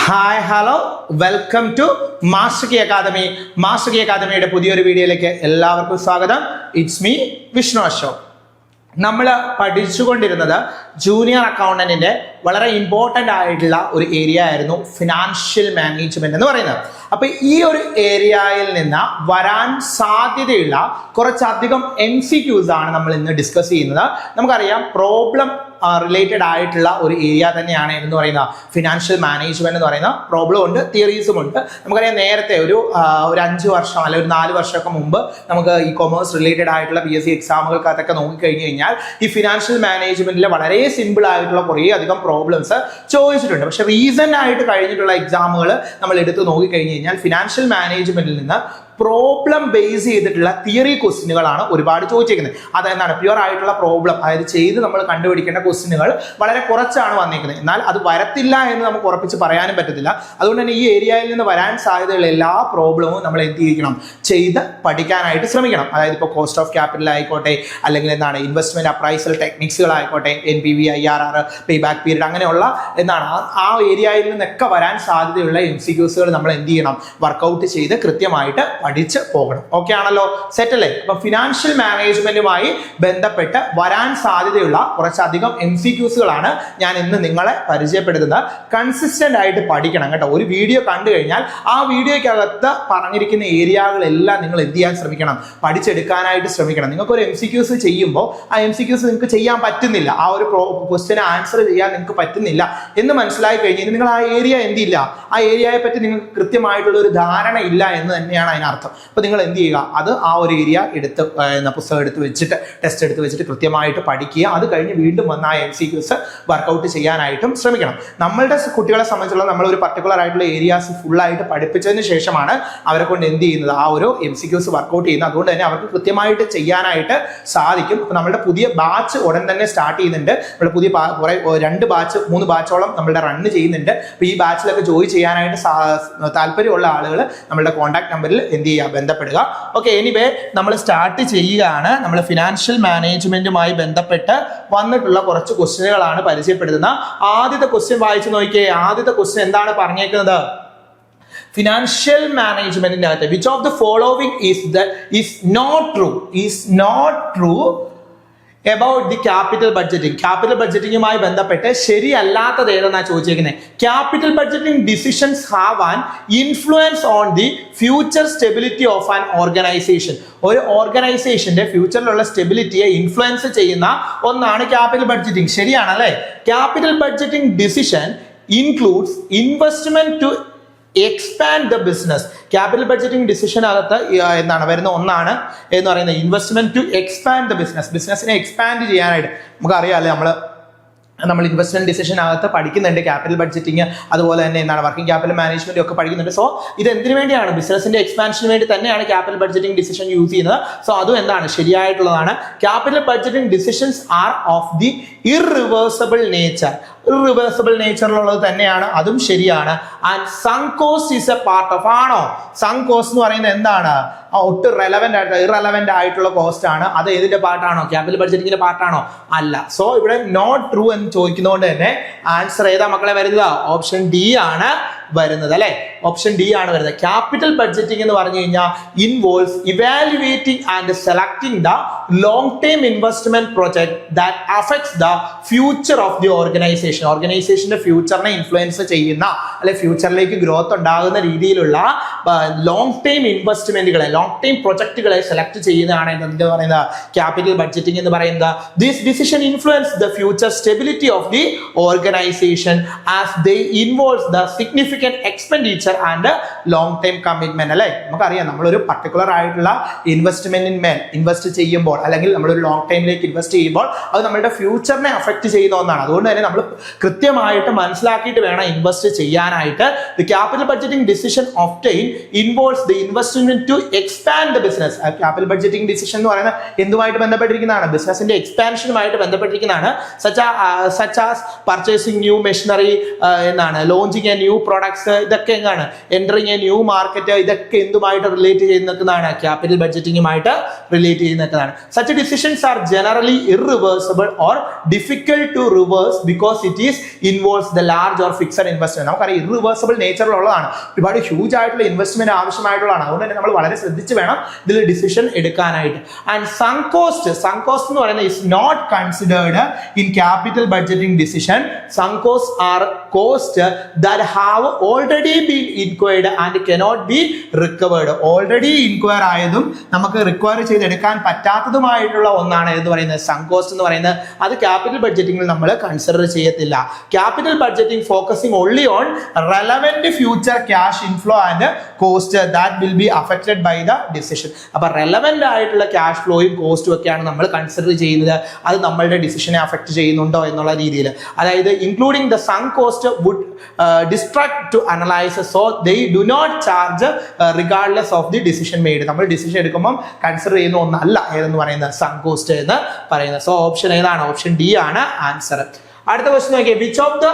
Hi hello welcome to master key academy. Master key അക്കാദമിയുടെ പുതിയൊരു വീഡിയോയിലേക്ക് എല്ലാവർക്കും സ്വാഗതം. It's me Vishnu Ashok. നമ്മൾ പഠിച്ചുകൊണ്ടിരുന്നത് ജൂനിയർ അക്കൗണ്ടന്റിന്റെ വളരെ ഇമ്പോർട്ടൻ്റ് ആയിട്ടുള്ള ഒരു ഏരിയ ആയിരുന്നു ഫിനാൻഷ്യൽ മാനേജ്മെന്റ് എന്ന് പറയുന്നത്. അപ്പൊ ഈ ഒരു ഏരിയയിൽ നിന്ന് വരാൻ സാധ്യതയുള്ള കുറച്ചധികം MCQs ആണ് നമ്മൾ ഇന്ന് ഡിസ്കസ് ചെയ്യുന്നത്. നമുക്കറിയാം പ്രോബ്ലം റിലേറ്റഡ് ആയിട്ടുള്ള ഒരു ഏരിയ തന്നെയാണ് എന്ന് പറയുന്ന ഫിനാൻഷ്യൽ മാനേജ്മെന്റ് എന്ന് പറയുന്ന പ്രോബ്ലം ഉണ്ട്, തിയറീസും ഉണ്ട്. നമുക്കറിയാം നേരത്തെ ഒരു 5 വർഷം അല്ലെങ്കിൽ ഒരു 4 വർഷമൊക്കെ മുമ്പ് നമുക്ക് ഈ കൊമേഴ്സ് റിലേറ്റഡ് ആയിട്ടുള്ള PSC എക്സാമുകൾക്കകത്തൊക്കെ നോക്കിക്കഴിഞ്ഞ് കഴിഞ്ഞാൽ ഈ ഫിനാൻഷ്യൽ മാനേജ്മെന്റിലെ വളരെ സിമ്പിൾ ആയിട്ടുള്ള കുറേ അധികം പ്രോബ്ലംസ് ചോദിച്ചിട്ടുണ്ട്. പക്ഷെ റീസെന്റ് ആയിട്ട് കഴിഞ്ഞിട്ടുള്ള എക്സാമുകൾ നമ്മൾ എടുത്ത് നോക്കിക്കഴിഞ്ഞ് കഴിഞ്ഞാൽ ഫിനാൻഷ്യൽ മാനേജ്മെന്റിൽ നിന്ന് പ്രോബ്ലം ബേസ് ചെയ്തിട്ടുള്ള തിയറി ക്വസ്റ്റ്യനുകളാണ് ഒരുപാട് ചോദിച്ചിരിക്കുന്നത്. അതെന്താണ് പ്യുവർ ആയിട്ടുള്ള പ്രോബ്ലം, അതായത് ചെയ്ത് നമ്മൾ കണ്ടുപിടിക്കേണ്ട ക്വസ്റ്റ്യനുകൾ വളരെ കുറച്ചാണ് വന്നിരിക്കുന്നത്. എന്നാൽ അത് വരത്തില്ല എന്ന് നമുക്ക് ഉറപ്പിച്ച് പറയാനും പറ്റത്തില്ല. അതുകൊണ്ട് തന്നെ ഈ ഏരിയയിൽ നിന്ന് വരാൻ സാധ്യതയുള്ള എല്ലാ പ്രോബ്ലവും നമ്മൾ എന്ത് ചെയ്യണം, ചെയ്ത് പഠിക്കാനായിട്ട് ശ്രമിക്കണം. അതായത് ഇപ്പോൾ കോസ്റ്റ് ഓഫ് ക്യാപിറ്റൽ ആയിക്കോട്ടെ, അല്ലെങ്കിൽ എന്താണ് ഇൻവെസ്റ്റ്മെന്റ് അപ്രൈസൽ ടെക്നിക്സുകളായിക്കോട്ടെ, NPV, IRR, pay back period, അങ്ങനെയുള്ള എന്താണ് ആ ഏരിയയിൽ നിന്നൊക്കെ വരാൻ സാധ്യതയുള്ള MCQs നമ്മൾ എന്ത് ചെയ്യണം, വർക്കൗട്ട് ചെയ്ത് കൃത്യമായിട്ട് പഠിച്ച് പോകണം. ഓക്കെ ആണല്ലോ, സെറ്റ് അല്ലേ? അപ്പൊ ഫിനാൻഷ്യൽ മാനേജ്മെന്റുമായി ബന്ധപ്പെട്ട് വരാൻ സാധ്യതയുള്ള കുറച്ചധികം MCQsകളാണ് ഞാൻ ഇന്ന് നിങ്ങളെ പരിചയപ്പെടുത്തുന്നത്. കൺസിസ്റ്റന്റ് ആയിട്ട് പഠിക്കണം കേട്ടോ. ഒരു വീഡിയോ കണ്ടു കഴിഞ്ഞാൽ ആ വീഡിയോയ്ക്കകത്ത് പറഞ്ഞിരിക്കുന്ന ഏരിയകളെല്ലാം നിങ്ങൾ എന്ത് ചെയ്യാൻ ശ്രമിക്കണം, പഠിച്ചെടുക്കാനായിട്ട് ശ്രമിക്കണം. നിങ്ങൾക്ക് ഒരു MCQs ചെയ്യുമ്പോൾ ആ MCQs നിങ്ങൾക്ക് ചെയ്യാൻ പറ്റുന്നില്ല, ആ ഒരു ക്വസ്റ്റ്യന് ആൻസർ ചെയ്യാൻ നിങ്ങൾക്ക് പറ്റുന്നില്ല എന്ന് മനസ്സിലായി കഴിഞ്ഞാൽ നിങ്ങൾ ആ ഏരിയ എന്തില്ല, ആ ഏരിയയെ പറ്റി നിങ്ങൾക്ക് കൃത്യമായിട്ടുള്ള ഒരു ധാരണ ഇല്ല എന്ന് തന്നെയാണ് അതിനർത്ഥം. അപ്പൊ നിങ്ങൾ എന്ത് ചെയ്യുക, അത് ആ ഒരു ഏരിയ എടുത്ത് പുസ്തകം എടുത്ത് വെച്ചിട്ട് ടെസ്റ്റ് എടുത്ത് വെച്ചിട്ട് കൃത്യമായിട്ട് പഠിക്കുക. അത് കഴിഞ്ഞ് വീണ്ടും വന്ന ആ MCQs വർക്കൗട്ട് ചെയ്യാനായിട്ടും ശ്രമിക്കണം. നമ്മളുടെ കുട്ടികളെ സംബന്ധിച്ചുള്ള നമ്മൾ ഒരു പർട്ടിക്കുലർ ആയിട്ടുള്ള ഏരിയാസ് ഫുള്ളായിട്ട് പഠിപ്പിച്ചതിന് ശേഷമാണ് അവരെ കൊണ്ട് എന്ത് ചെയ്യുന്നത്, ആ ഒരു MCQs വർക്കൗട്ട് ചെയ്യുന്നത്. അതുകൊണ്ട് തന്നെ അവർക്ക് കൃത്യമായിട്ട് ചെയ്യാനായിട്ട് സാധിക്കും. അപ്പൊ നമ്മുടെ പുതിയ ബാച്ച് ഉടൻ തന്നെ സ്റ്റാർട്ട് ചെയ്യുന്നുണ്ട്. നമ്മുടെ പുതിയ കുറെ 2 ബാച്ച് 3 ബാച്ചോളം നമ്മളുടെ റണ്ണ് ചെയ്യുന്നുണ്ട്. അപ്പൊ ഈ ബാച്ചിലൊക്കെ ജോയിൻ ചെയ്യാനായിട്ട് താല്പര്യമുള്ള ആളുകൾ നമ്മളുടെ കോൺടാക്ട് നമ്പറിൽ എന്ത് ചെയ്യുക, ബന്ധപ്പെടുക. ഓക്കെ, എനിവേ നമ്മൾ സ്റ്റാർട്ട് ചെയ്യുകയാണ്. നമ്മൾ ഫിനാൻഷ്യൽ മാനേജ്മെന്റുമായി ബന്ധപ്പെട്ട് വന്നിട്ടുള്ള കുറച്ച് ക്വസ്റ്റ്യനുകളാണ് പരിചയപ്പെടുത്തുന്നത്. ആദ്യത്തെ ക്വസ്റ്റ്യൻ വായിച്ചു നോക്കിയേ. ആദ്യത്തെ ക്വസ്റ്റ്യൻ എന്താണ് പറഞ്ഞേക്കുന്നത്? ഫിനാൻഷ്യൽ മാനേജ്മെന്റിന്റെ അകത്ത് which of the following is not true about the capital budgeting. Capital budgetingുമായി ബന്ധപ്പെട്ട് ശരിയല്ലാത്തത് ഏതെന്നാ ചോദിച്ചിരിക്കുന്നത്. Capital budgeting decisions have an influence on the future stability of an organization. ഒരു ഓർഗനൈസേഷന്റെ ഫ്യൂച്ചറിലുള്ള സ്റ്റെബിലിറ്റിയെ ഇൻഫ്ലുവൻസ് ചെയ്യുന്ന ഒന്നാണ് ക്യാപിറ്റൽ ബഡ്ജറ്റിംഗ്. ശരിയാണല്ലേ? Capital budgeting decision includes investment to expand the business. Capital budgeting ഡിസിഷനകത്ത് എന്താണ് വരുന്ന ഒന്നാണ് എന്ന് പറയുന്നത് ഇൻവെസ്റ്റ്മെന്റ് ടു എക്സ്പാൻഡ് ദ ബിസിനസിനെ എക്സ്പാൻഡ് ചെയ്യാനായിട്ട്. നമുക്കറിയാമല്ലേ, നമ്മൾ ഇൻവെസ്റ്റ്മെന്റ് ഡിസിഷനകത്ത് പഠിക്കുന്നുണ്ട് ക്യാപിറ്റൽ ബഡ്ജറ്റിംഗ്, അതുപോലെ തന്നെ എന്താണ് വർക്കിംഗ് ക്യാപിറ്റൽ മാനേജ്മെന്റ് ഒക്കെ പഠിക്കുന്നുണ്ട്. സോ ഇത് എന്തിനു വേണ്ടിയാണ്? ബിസിനസിന്റെ എക്സ്പാൻഷന് വേണ്ടി തന്നെയാണ് ക്യാപിറ്റൽ ബഡ്ജറ്റിംഗ് ഡിസിഷൻ യൂസ് ചെയ്യുന്നത്. സോ അതും എന്താണ്, ശരിയായിട്ടുള്ളതാണ്. Capital budgeting decisions are of the irreversible നേച്ചറിലുള്ളത് തന്നെയാണ്, അതും ശരിയാണ്. And sunk cost is a part of. ആണോ? സങ്ക് കോസ്റ്റ് എന്ന് പറയുന്നത് എന്താണ്? ഒട്ടും ഇറലവന്റ് ആയിട്ടുള്ള കോസ്റ്റ് ആണ്. അത് ഏതിന്റെ പാർട്ടാണോ? ക്യാപിറ്റൽ ബഡ്ജറ്റിംഗിന്റെ പാർട്ടാണോ? അല്ല. സോ ഇവിടെ നോട്ട് ട്രൂ എന്ന് ചോദിക്കുന്നതുകൊണ്ട് തന്നെ ആൻസർ ഏതാ മക്കളെ വരുന്നത്? ഓപ്ഷൻ ഡി ആണ് വരുന്നത് അല്ലെ? ഓപ്ഷൻ ഡി ആണ് വരുന്നത്. ക്യാപിറ്റൽ ബഡ്ജറ്റിംഗ് എന്ന് പറഞ്ഞു കഴിഞ്ഞാൽ involves evaluating and selecting the long term investment project that affects the future of the organization. ഓർഗനൈസേഷന്റെ ഫ്യൂച്ചറിനെ ഇൻഫ്ലുവൻസ് ചെയ്യുന്ന അല്ലെ ഫ്യൂച്ചറിലേക്ക് ഗ്രോത്ത് ഉണ്ടാകുന്ന രീതിയിലുള്ള ലോങ് ടൈം ഇൻവെസ്റ്റ്മെന്റുകളെ, ലോങ് ടൈം പ്രൊജക്ടുകളെ സെലക്ട് ചെയ്യുന്നതാണ് എന്ത് പറയുന്നത്? ക്യാപിറ്റൽ ബഡ്ജറ്റിംഗ് എന്ന് പറയുന്നത്. This decision influence the future stability of the organization as they involves the significant expenditure and long time commitment അല്ലെ? നമുക്കറിയാം നമ്മളൊരു പർട്ടിക്കുലർ ആയിട്ടുള്ള ഇൻവെസ്റ്റ്മെന്റിന്മേൽ ഇൻവെസ്റ്റ് ചെയ്യുമ്പോൾ, അല്ലെങ്കിൽ നമ്മളൊരു ലോങ് ടൈമിലേക്ക് ഇൻവെസ്റ്റ് ചെയ്യുമ്പോൾ അത് നമ്മുടെ ഫ്യൂച്ചറിനെ അഫക്ട് ചെയ്യുന്ന ഒന്നാണ്. അതുകൊണ്ട് തന്നെ നമ്മൾ കൃത്യമായിട്ട് മനസ്സിലാക്കിയിട്ട് വേണം ഇൻവെസ്റ്റ് ചെയ്യാനായിട്ട്. The capital budgeting decision often involves the investment to expand the business. Capital budgeting decision എന്ന് പറയുന്നത് എന്തുമായിട്ട് ബന്ധപ്പെട്ടിരിക്കുന്നതാണ്? ബിസിനസിന്റെ എക്സ്പാൻഷനുമായിട്ട് ബന്ധപ്പെട്ടിരിക്കുന്നതാണ്. Such as purchasing new machinery, എന്താണ് launching a new product tax, ഇതൊക്കെ എന്താണ് എൻറ്ററിങ് എ ന്യൂ മാർക്കറ്റ്, ഇതൊക്കെ എന്തുമായിട്ട് റിലേറ്റ് ചെയ്ത് നിൽക്കുന്നതാണ്? ക്യാപിറ്റൽ ബഡ്ജറ്റിംഗുമായിട്ട് റിലേറ്റ് ചെയ്ത് നിൽക്കുന്നതാണ്. Such decisions are generally irreversible or difficult to reverse because it is involves the large or fixed investment. നമുക്കറിയാം irreversible നേച്ചറിലുള്ളതാണ്, ഒരുപാട് ഹ്യൂജ് ആയിട്ടുള്ള ഇൻവെസ്റ്റ്മെന്റ് ആവശ്യമായിട്ടുള്ളതാണ്. അതുകൊണ്ട് തന്നെ നമ്മൾ വളരെ ശ്രദ്ധിച്ച് വേണം ഇതിൽ ഡിസിഷൻ എടുക്കാനായിട്ട്. ആൻഡ് സങ്ക് കോസ്റ്റ് എന്ന് പറയുന്നത് is not considered in capital budgeting decision. Sunk cost are cost that have already been incurred and cannot be recovered. Already incur ആയതും നമുക്ക് റിക്വയർ ചെയ്തെടുക്കാൻ പറ്റാത്തതുമായിട്ടുള്ള ഒന്നാണ് എന്ന് പറയുന്നത് സങ്ക് കോസ്റ്റ് എന്ന് പറയുന്നത്. അത് ക്യാപിറ്റൽ ബഡ്ജറ്റിംഗിൽ നമ്മൾ കൺസിഡർ ചെയ്യത്തില്ല. Capital budgeting focusing only on relevant future cash inflow and cost that will be affected by the decision. അപ്പൊ റെലവന്റ് ആയിട്ടുള്ള ക്യാഷ് ഫ്ലോയും കോസ്റ്റും ഒക്കെയാണ് നമ്മൾ കൺസിഡർ ചെയ്യുന്നത്. അത് നമ്മളുടെ ഡിസിഷനെ അഫക്ട് ചെയ്യുന്നുണ്ടോ എന്നുള്ള രീതിയിൽ. അതായത് including the sunk cost would distract to analyze, so they do not charge regardless of the decision made. നമ്മൾ ഡിസിഷൻ എടുക്കുമ്പോൾ കൺസിഡർ ചെയ്യുന്ന ഒന്നല്ല ഏതെന്ന് പറയുന്നത് സങ്ക് കോസ്റ്റ് എന്ന് പറയുന്നത്. സോ ഓപ്ഷൻ ഏതാണ്? ഓപ്ഷൻ ഡി ആണ് ആൻസർ. അടുത്ത ക്വസ്റ്റ്യൻ നോക്കിയേ, which of the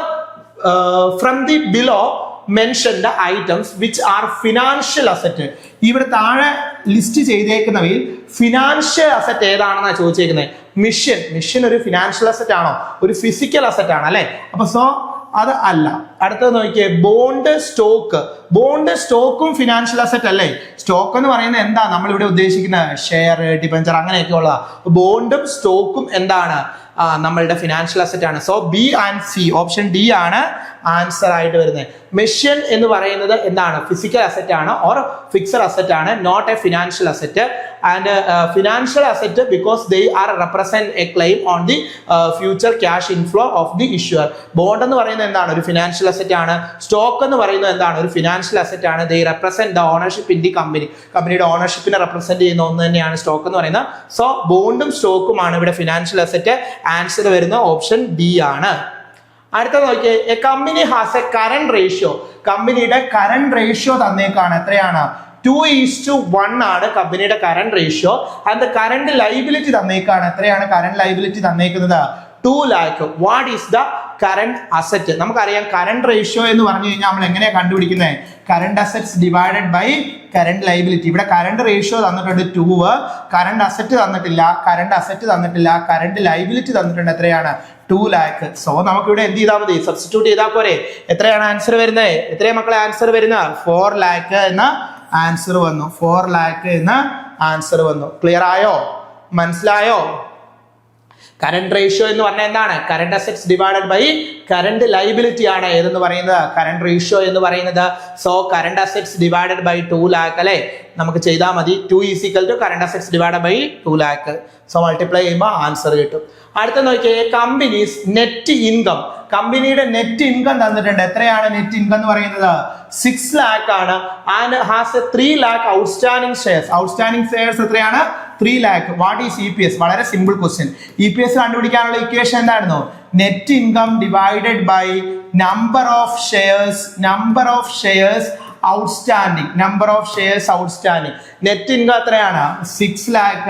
from the below mentioned the items which are financial asset. ഇവിടെ താഴെ ലിസ്റ്റ് ചെയ്തേക്കുന്നവയിൽ ഫിനാൻഷ്യൽ അസറ്റ് ഏതാണെന്നാണ് ചോദിച്ചേക്കുന്നത്. മിഷൻ ഒരു ഫിനാൻഷ്യൽ അസറ്റ് ആണോ? ഒരു ഫിസിക്കൽ അസറ്റ് ആണ് അല്ലെ? അപ്പൊ സോ അത് അല്ല. അടുത്തത് നോക്കിയേ, ബോണ്ട് സ്റ്റോക്കും ഫിനാൻഷ്യൽ അസറ്റ് അല്ലേ? സ്റ്റോക്ക് എന്ന് പറയുന്നത് എന്താ നമ്മൾ ഇവിടെ ഉദ്ദേശിക്കുന്നത്? ഷെയർ, ഡിബഞ്ചർ അങ്ങനെയൊക്കെ ഉള്ളതാ. ബോണ്ടും സ്റ്റോക്കും എന്താണ്? നമ്മളുടെ ഫിനാൻഷ്യൽ അസറ്റ് ആണ്. So B and C, option D ആണ് ആൻസർ ആയിട്ട് വരുന്നത്. മെഷീൻ എന്ന് പറയുന്നത് എന്താണ്? ഫിസിക്കൽ അസറ്റ് ആണ് ഓർ ഫിക്സഡ് അസറ്റ് ആണ്, not a financial asset. And financial asset because they are represent a claim on the future cash inflow of the issuer. Bond എന്ന് പറയുന്നത് എന്താണ്? ഒരു ഫിനാൻഷ്യൽ അസറ്റ് ആണ്. സ്റ്റോക്ക് എന്ന് പറയുന്നത് എന്താണ്? ഒരു ഫിനാൻഷ്യൽ അസറ്റ് ആണ്. They represent the ownership in the company. കമ്പനിയുടെ ഓണർഷിപ്പിനെ റെപ്രസെന്റ് ചെയ്യുന്ന ഒന്ന് തന്നെയാണ് സ്റ്റോക്ക് എന്ന് പറയുന്നത്. സോ ബോണ്ടും സ്റ്റോക്കുമാണ് ഇവിടെ ഫിനാൻഷ്യൽ അസറ്റ്. ആൻസർ വരുന്ന ഓപ്ഷൻ ഡി ആണ്. അടുത്ത നോക്കിയേ, a company has a current ratio. കമ്പനിയുടെ കറന്റ് റേഷ്യോ തന്നേക്കാണ്. എത്രയാണ്? 2:1 ആണ് കമ്പനിയുടെ current ratio. And current liability തന്നേക്കാണ്. എത്രയാണ് കറന്റ് ലൈബിലിറ്റി തന്നേക്കുന്നത്? 2 lakh. What is the current asset? നമുക്കറിയാം കറന്റ് റേഷ്യോ എന്ന് പറഞ്ഞു കഴിഞ്ഞാൽ നമ്മൾ എങ്ങനെയാണ് കണ്ടുപിടിക്കുന്നത്? Current assets divided by current liability. ഇവിടെ കറന്റ് റേഷ്യോ തന്നിട്ടുണ്ട് 2, കറന്റ് അസറ്റ് തന്നിട്ടില്ല, കറന്റ് ലൈബിലിറ്റി തന്നിട്ടുണ്ട്. എത്രയാണ്? 2 lakh. സോ നമുക്കിവിടെ എന്ത് ചെയ്താൽ മതി? സബ്സ്റ്റിറ്റ്യൂട്ട് ചെയ്താൽ പോരെ? എത്രയാണ് ആൻസർ വരുന്നത്? എത്രയാണ് മക്കളെ ആൻസർ വരുന്നത്? 4 lakh എന്ന ആൻസർ വന്നു. 4 lakh എന്ന ആൻസർ വന്നു. ക്ലിയർ ആയോ? മനസ്സിലായോ? കറന്റ് റേഷ്യോ എന്ന് പറഞ്ഞാൽ എന്താണ്? Current assets divided by current liability ആണ് ഏതെന്ന് പറയുന്നത് കറന്റ് റേഷ്യോ എന്ന് പറയുന്നത്. So current assets divided by 2 lakh അല്ലെ? നമുക്ക് ചെയ്താൽ മതി. 2 = current assets divided by 2 lakh. So multiply ചെയ്യുമ്പോൾ ആൻസർ കിട്ടും. അടുത്ത നോക്കിയേ, കമ്പനീസ് നെറ്റ് ഇൻകം. കമ്പനിയുടെ നെറ്റ് ഇൻകം തന്നിട്ടുണ്ട്. എത്രയാണ് നെറ്റ് ഇൻകം എന്ന് പറയുന്നത്? 6 lakh ആണ്. And has 3 lakh outstanding shares. Outstanding shares എത്രയാണ്? 3 lakh. What is EPS? വളരെ സിമ്പിൾ ക്വസ്റ്റ്യൻ. EPS കണ്ടുപിടിക്കാനുള്ള ഇക്വേഷൻ എന്തായിരുന്നു? Net income divided by number of shares outstanding. Net income എത്രയാണ്? 6 lakh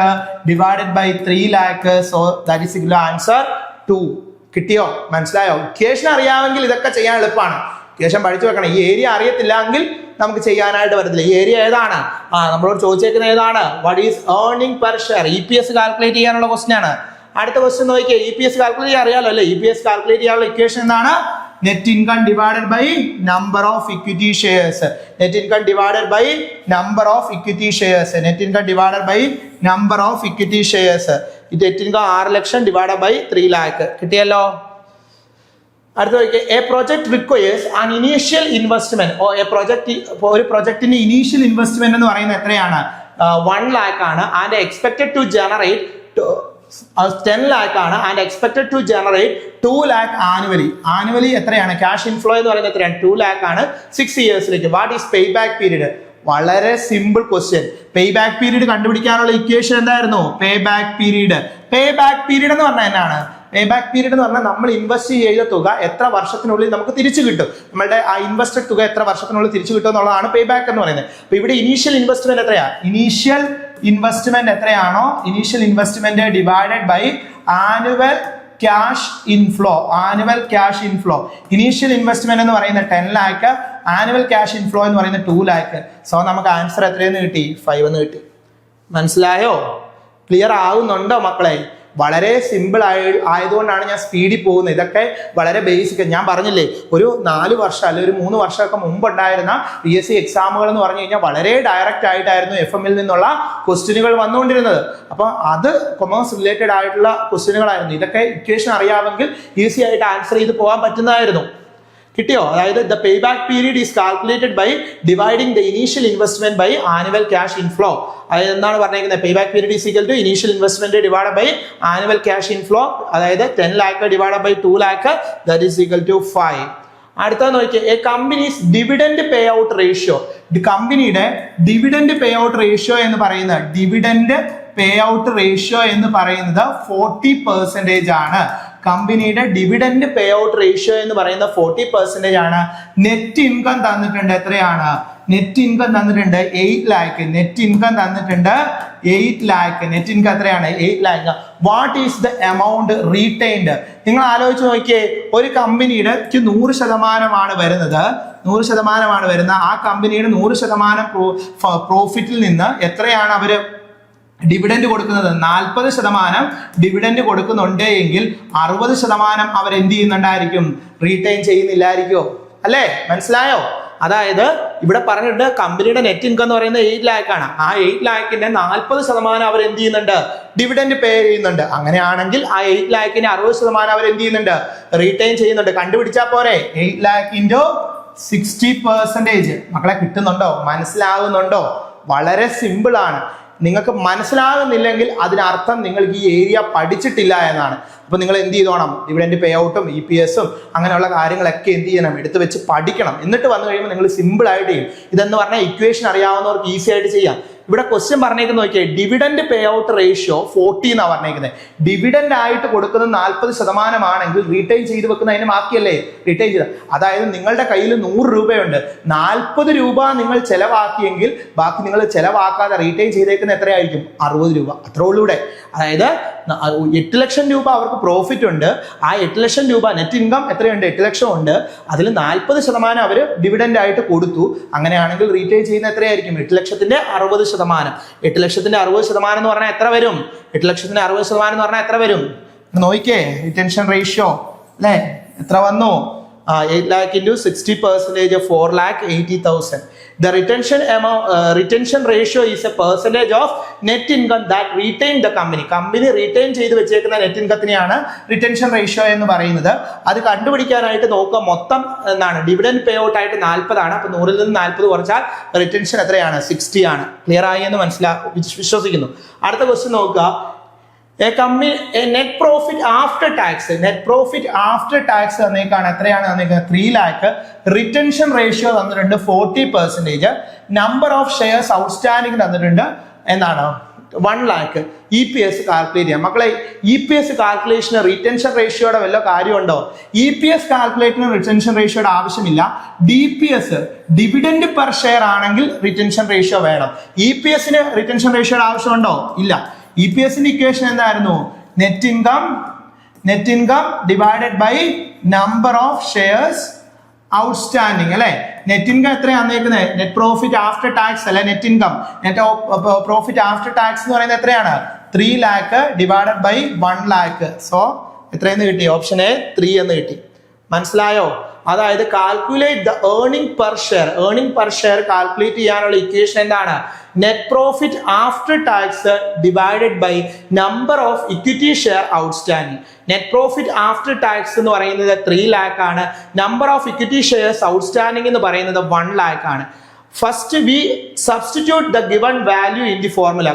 divided by 3 lakh. So that is equal to answer 2. കിട്ടിയോ? മനസ്സിലായോ? Equation അറിയാമെങ്കിൽ ഇതൊക്കെ ചെയ്യാൻ എളുപ്പമാണ്. ഇക്വേഷൻ പഠിച്ചു വെക്കണം. ഈ ഏരിയ അറിയത്തില്ല എങ്കിൽ നമുക്ക് ചെയ്യാനായിട്ട് വരത്തില്ല. ഈ ഏരിയ ഏതാണ്? നമ്മളോട് ചോദിച്ചേക്കുന്നത് ഏതാണ്? What is earning per share? EPS calculate ചെയ്യാനുള്ള ക്വസ്റ്റ്യൻ ആണ്. അടുത്ത ക്വസ്റ്റ്യൻ നോക്കിയേ, EPS കാൽക്കുലേറ്റ് ചെയ്യാൻ അറിയാലോ അല്ലേ? EPS കാൽക്കുലേറ്റ് ചെയ്യാനുള്ള ഇക്വേഷൻ എന്താണ്? Net income divided by number of equity shares. Net income divided by number of equity shares. Net income net income 6 ലക്ഷം ഡിവൈഡഡ് ബൈ 3 lakh. കിട്ടിയല്ലോ? അടുത്ത നോക്കിയേ, a project requires an initial investment. ഒരു പ്രൊജക്ടിന്റെ initial investment എന്ന് പറയുന്നത് എത്രയാണ്? 1 lakh ആണ്. And expected to generate 10 lakh ആണ്. And expected to generate 2 lakh annually എത്രയാണ്? ക്യാഷ് ഇൻഫ്ലോ എന്ന് പറയുന്നത് എത്രയാണ്? 2 lakh ആണ് 6 yearsലേക്ക്. What is pay back period? വളരെ simple question. Pay back period കണ്ടുപിടിക്കാനുള്ള ഇക്വേഷൻ എന്തായിരുന്നു? പേ ബാക്ക് പീരീഡ് എന്ന് പറഞ്ഞാൽ എന്താണ്? പേ ബാക്ക് പീരീഡ് എന്ന് പറഞ്ഞാൽ നമ്മൾ ഇൻവെസ്റ്റ് ചെയ്ത തുക എത്ര വർഷത്തിനുള്ളിൽ നമുക്ക് തിരിച്ചു കിട്ടും, നമ്മളുടെ ആ ഇൻവെസ്റ്റഡ് തുക എത്ര വർഷത്തിനുള്ളിൽ തിരിച്ചു കിട്ടും എന്നുള്ളതാണ് പേ ബാക്ക് എന്ന് പറയുന്നത്. അപ്പൊ ഇവിടെ ഇനീഷ്യൽ ഇൻവെസ്റ്റ്മെന്റ് എത്രയാണോ, initial investment divided by annual cash inflow, annual cash inflow. Initial investment എന്ന് പറയുന്നത് 10 lakh, ആനുവൽ ക്യാഷ് ഇൻഫ്ലോ എന്ന് പറയുന്നത് 2 lakh. സോ നമുക്ക് ആൻസർ എത്രയെന്ന് കിട്ടി? 5 എന്ന് കിട്ടി. മനസ്സിലായോ? ക്ലിയർ ആവുന്നുണ്ടോ മക്കളെ? വളരെ സിമ്പിൾ ആയതുകൊണ്ടാണ് ഞാൻ സ്പീഡിൽ പോകുന്നത്. ഇതൊക്കെ വളരെ ബേസിക്. ഞാൻ പറഞ്ഞില്ലേ, ഒരു 4 വർഷം അല്ലെങ്കിൽ ഒരു 3 വർഷമൊക്കെ മുമ്പ് ഉണ്ടായിരുന്ന PSC എക്സാമുകൾ എന്ന് പറഞ്ഞു കഴിഞ്ഞാൽ വളരെ ഡയറക്റ്റ് ആയിട്ടായിരുന്നു FMൽ നിന്നുള്ള ക്വസ്റ്റ്യനുകൾ വന്നുകൊണ്ടിരുന്നത്. അപ്പൊ അത് കൊമേഴ്സ് റിലേറ്റഡ് ആയിട്ടുള്ള ക്വസ്റ്റ്യനുകളായിരുന്നു. ഇതൊക്കെ ഇക്വേഷൻ അറിയാമെങ്കിൽ ഈസി ആയിട്ട് ആൻസർ ചെയ്ത് പോകാൻ പറ്റുന്നതായിരുന്നു. കിട്ടിയോ? അതായത് the pay back period is calculated by dividing the initial investment by annual cash inflow. അതായത് എന്താണ് പറഞ്ഞിരിക്കുന്നത്? Pay back period is equal to initial investment divide by annual cash inflow. അതായത് 10 lakh divide by 2 lakh, that is equal to 5. അടുത്തത് നോക്കിയേ, a company's dividend pay out ratio. കമ്പനിയുടെ dividend pay out ratio എന്ന് പറയുന്നത് 40% ആണ്. കമ്പനിയുടെ dividend pay out ratio എന്ന് പറയുന്ന 40% ആണ്. നെറ്റ് ഇൻകം തന്നിട്ടുണ്ട് എത്രയാണ്? നെറ്റ് ഇൻകം തന്നിട്ടുണ്ട് 8 lakh. നെറ്റ് ഇൻകം തന്നിട്ടുണ്ട് 8 lakh. നെറ്റ് ഇൻകം എത്രയാണ്? 8 lakh. What is the amount retained? നിങ്ങൾ ആലോചിച്ച് നോക്കിയേ, ഒരു കമ്പനിയുടെ 100% വരുന്നത്, 100% വരുന്ന ആ കമ്പനിയുടെ 100% പ്രോഫിറ്റിൽ നിന്ന് എത്രയാണ് അവര് ഡിവിഡൻഡ് കൊടുക്കുന്നത്? 40% ഡിവിഡൻഡ് കൊടുക്കുന്നുണ്ട് എങ്കിൽ 60% അവർ എന്ത് ചെയ്യുന്നുണ്ടായിരിക്കും? റീറ്റെയിൻ ചെയ്യുന്നില്ലായിരിക്കോ? അല്ലേ? മനസ്സിലായോ? അതായത് ഇവിടെ പറഞ്ഞിട്ട് കമ്പനിയുടെ നെറ്റ് ഇൻകം എന്ന് പറയുന്നത് 8 lakh ആണ്. ആ 8 lakhന്റെ 40% അവർ എന്ത് ചെയ്യുന്നുണ്ട്? ഡിവിഡൻഡ് പേ ചെയ്യുന്നുണ്ട്. അങ്ങനെയാണെങ്കിൽ ആ 8 lakhന്റെ 60% അവർ എന്ത് ചെയ്യുന്നുണ്ട്? റീറ്റെയിൻ ചെയ്യുന്നുണ്ട്. കണ്ടുപിടിച്ചാൽ പോരെ? 8 lakh into 60%. മക്കളെ കിട്ടുന്നുണ്ടോ? മനസ്സിലാകുന്നുണ്ടോ? വളരെ സിമ്പിൾ ആണ്. നിങ്ങൾക്ക് മനസ്സിലാകുന്നില്ലെങ്കിൽ അതിനർത്ഥം നിങ്ങൾക്ക് ഈ ഏരിയ പഠിച്ചിട്ടില്ല എന്നാണ്. അപ്പൊ നിങ്ങൾ എന്ത് ചെയ്തോണം? ഡിവിഡൻഡ് പേ ഔട്ടും EPSഉം അങ്ങനെയുള്ള കാര്യങ്ങളൊക്കെ എന്ത് ചെയ്യണം? എടുത്തു വെച്ച് പഠിക്കണം. എന്നിട്ട് വന്നു കഴിയുമ്പോൾ നിങ്ങൾ സിമ്പിൾ ആയിട്ട് ചെയ്യും. ഇതെന്ന് പറഞ്ഞാൽ ഇക്വേഷൻ അറിയാവുന്നവർക്ക് ഈസി ആയിട്ട് ചെയ്യാം. ഇവിടെ ക്വസ്റ്റ്യൻ പറഞ്ഞേക്കുന്നത് നോക്കിയേ, ഡിവിഡൻഡ് പേ ഔട്ട് റേഷ്യോ 40 എന്നാണ് പറഞ്ഞേക്കുന്നത്. ഡിവിഡൻഡ് ആയിട്ട് കൊടുക്കുന്നത് 40% ആണെങ്കിൽ റീറ്റെയിൻ ചെയ്ത് വെക്കുന്ന അതിന് ബാക്കിയല്ലേ റീറ്റെയിൻ ചെയ്ത. അതായത് നിങ്ങളുടെ കയ്യിൽ 100 രൂപയുണ്ട്, 40 രൂപ നിങ്ങൾ ചെലവാക്കിയെങ്കിൽ ബാക്കി നിങ്ങൾ ചെലവാക്കാതെ റീറ്റെയിൻ ചെയ്തേക്കുന്ന എത്രയായിരിക്കും? 60 രൂപ. അത്രേ ഉള്ളൂ ഇവിടെ. അതായത് 8 ലക്ഷം രൂപ അവർക്ക് പ്രോഫിറ്റ് ഉണ്ട്. ആ 8 ലക്ഷം രൂപ നെറ്റ് ഇൻകം എത്രയുണ്ട്? 8 ലക്ഷം ഉണ്ട്. അതിൽ 40% അവർ ഡിവിഡൻഡ് ആയിട്ട് കൊടുത്തു. അങ്ങനെയാണെങ്കിൽ റീറ്റെയിൻ ചെയ്യുന്ന എത്രയായിരിക്കും? 8 ലക്ഷത്തിന്റെ 60%. 8 ലക്ഷത്തിന്റെ 60% എന്ന് പറഞ്ഞാൽ എത്ര വരും? 8 ലക്ഷത്തിന്റെ 60% എന്ന് പറഞ്ഞാൽ എത്ര വരും? നോക്കിക്കേ, റിറ്റൻഷൻ റേഷ്യോ അല്ലെ എത്ര വന്നു? 8 lakh into 60%, 4,80,000. The retention ratio is a percentage of net income that retained the company. Company return ചെയ്ത് വെച്ചേക്കുന്ന നെറ്റ് ഇൻകത്തിനെയാണ് റിറ്റൻഷൻ റേഷ്യോ എന്ന് പറയുന്നത്. അത് കണ്ടുപിടിക്കാനായിട്ട് നോക്കുക. മൊത്തം എന്താണ്? ഡിവിഡൻഡ് പേ ഔട്ട് ആയിട്ട് 40 ആണ്. അപ്പൊ 100ൽ നിന്ന് 40 കുറച്ചാൽ റിറ്റൻഷൻ എത്രയാണ്? 60 ആണ്. ക്ലിയർ ആയി എന്ന് വിശ്വസിക്കുന്നു. അടുത്ത ക്വസ്റ്റ്യൻ നോക്കുക. Net profit after tax. Net profit after tax തന്നേക്കാണ് എത്രയാണ് തന്നേക്കുന്നത്? 3 lakh. റിറ്റൻഷൻ റേഷ്യോ തന്നിട്ടുണ്ട് 40%. നമ്പർ ഓഫ് ഷെയർസ് ഔട്ട്സ്റ്റാൻഡിംഗ് തന്നിട്ടുണ്ട് എന്താണ്? 1 lakh. EPS കാൽക്കുലേറ്റ് ചെയ്യാം. മക്കളെ, EPS കാൽക്കുലേഷന് റിറ്റൻഷൻ റേഷ്യോയുടെ വല്ല കാര്യമുണ്ടോ? EPS കാൽക്കുലേറ്റിന് റിറ്റൻഷൻ റേഷ്യോയുടെ ആവശ്യമില്ല. DPS ഡിവിഡൻഡ് പെർ ഷെയർ ആണെങ്കിൽ റിറ്റൻഷൻ റേഷ്യോ വേണം. EPSന് റിറ്റൻഷൻ റേഷ്യോയുടെ ആവശ്യമുണ്ടോ? ഇല്ല. EPSന്റെ ഇക്വേഷൻ എന്തായിരുന്നു? Net income divided by number of shares outstanding അല്ലെ. നെറ്റ് ഇൻകം എത്രയാണ് തന്നേക്കുന്നത്? നെറ്റ് പ്രോഫിറ്റ് ആഫ്റ്റർ ടാക്സ് അല്ലെ net income. Net profit after tax എന്ന് പറയുന്നത് എത്രയാണ്? 3 lakh divided by 1 lakh. So എത്രയെന്ന് കിട്ടി? ഓപ്ഷൻ എ 3 എന്ന് കിട്ടി. മനസ്സിലായോ? അതായത് calculate the earning per share calculate ചെയ്യാനുള്ള ഇക്വേഷൻ എന്താണ്? Net profit after tax divided by number of equity share outstanding. Net profit after tax എന്ന് പറയുന്നത് 3 lakh ആണ്. Number of equity shares outstanding എന്ന് പറയുന്നത് 1 lakh ആണ്. First we substitute the given value in the formula.